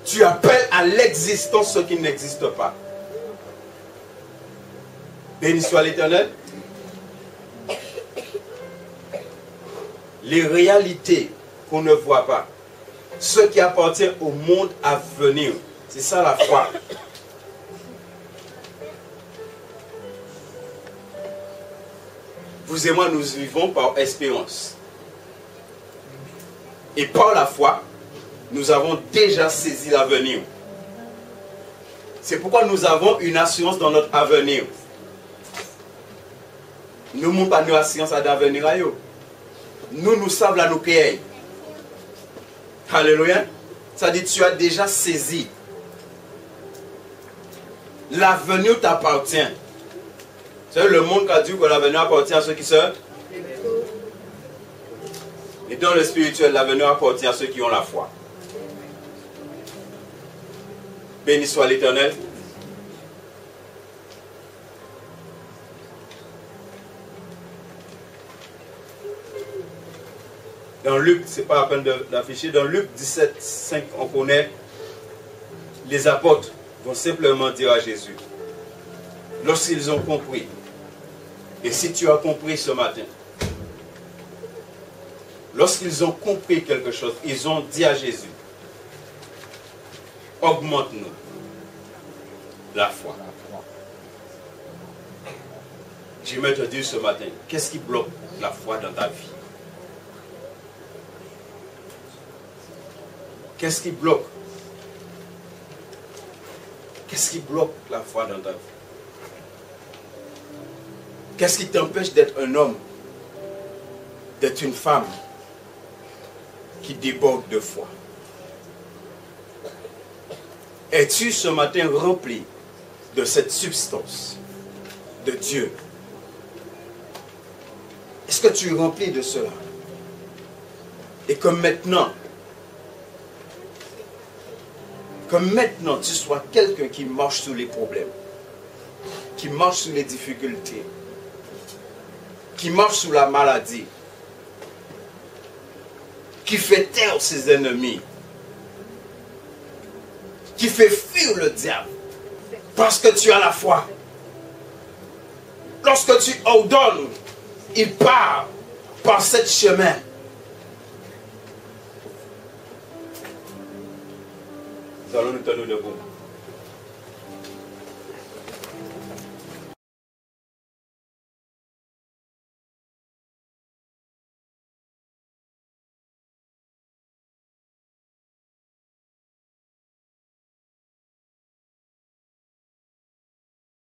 Speaker 3: Tu appelles à l'existence ce qui n'existe pas. Béni soit l'Éternel. Les réalités qu'on ne voit pas. Ce qui appartient au monde à venir. C'est ça la foi. Vous et moi, nous vivons par espérance. Et par la foi, nous avons déjà saisi l'avenir. C'est pourquoi nous avons une assurance dans notre avenir. Nous n'avons pas une assurance à l'avenir. Nous savons la nous créer. Alléluia. Ça dit tu as déjà saisi. L'avenir t'appartient. C'est le monde qui a dit que l'avenir appartient à ceux qui se... Et dans le spirituel, l'avenir appartient à ceux qui ont la foi. Béni soit l'Éternel. Dans Luc, c'est pas la peine d'afficher, dans Luc 17, 5, on connaît, les apôtres vont simplement dire à Jésus, lorsqu'ils ont compris, et si tu as compris ce matin, lorsqu'ils ont compris quelque chose, ils ont dit à Jésus, augmente-nous la foi. J'aimerais te dire ce matin, qu'est-ce qui bloque la foi dans ta vie? Qu'est-ce qui bloque? Qu'est-ce qui bloque la foi dans ta vie? Qu'est-ce qui t'empêche d'être un homme, d'être une femme qui déborde de foi? Es-tu ce matin rempli de cette substance de Dieu? Est-ce que tu es rempli de cela? Et que maintenant tu sois quelqu'un qui marche sous les problèmes, qui marche sous les difficultés, qui marche sous la maladie, qui fait taire ses ennemis, qui fait fuir le diable, parce que tu as la foi. Lorsque tu ordonnes, il part par ce chemin. Nous allons nous tenir debout.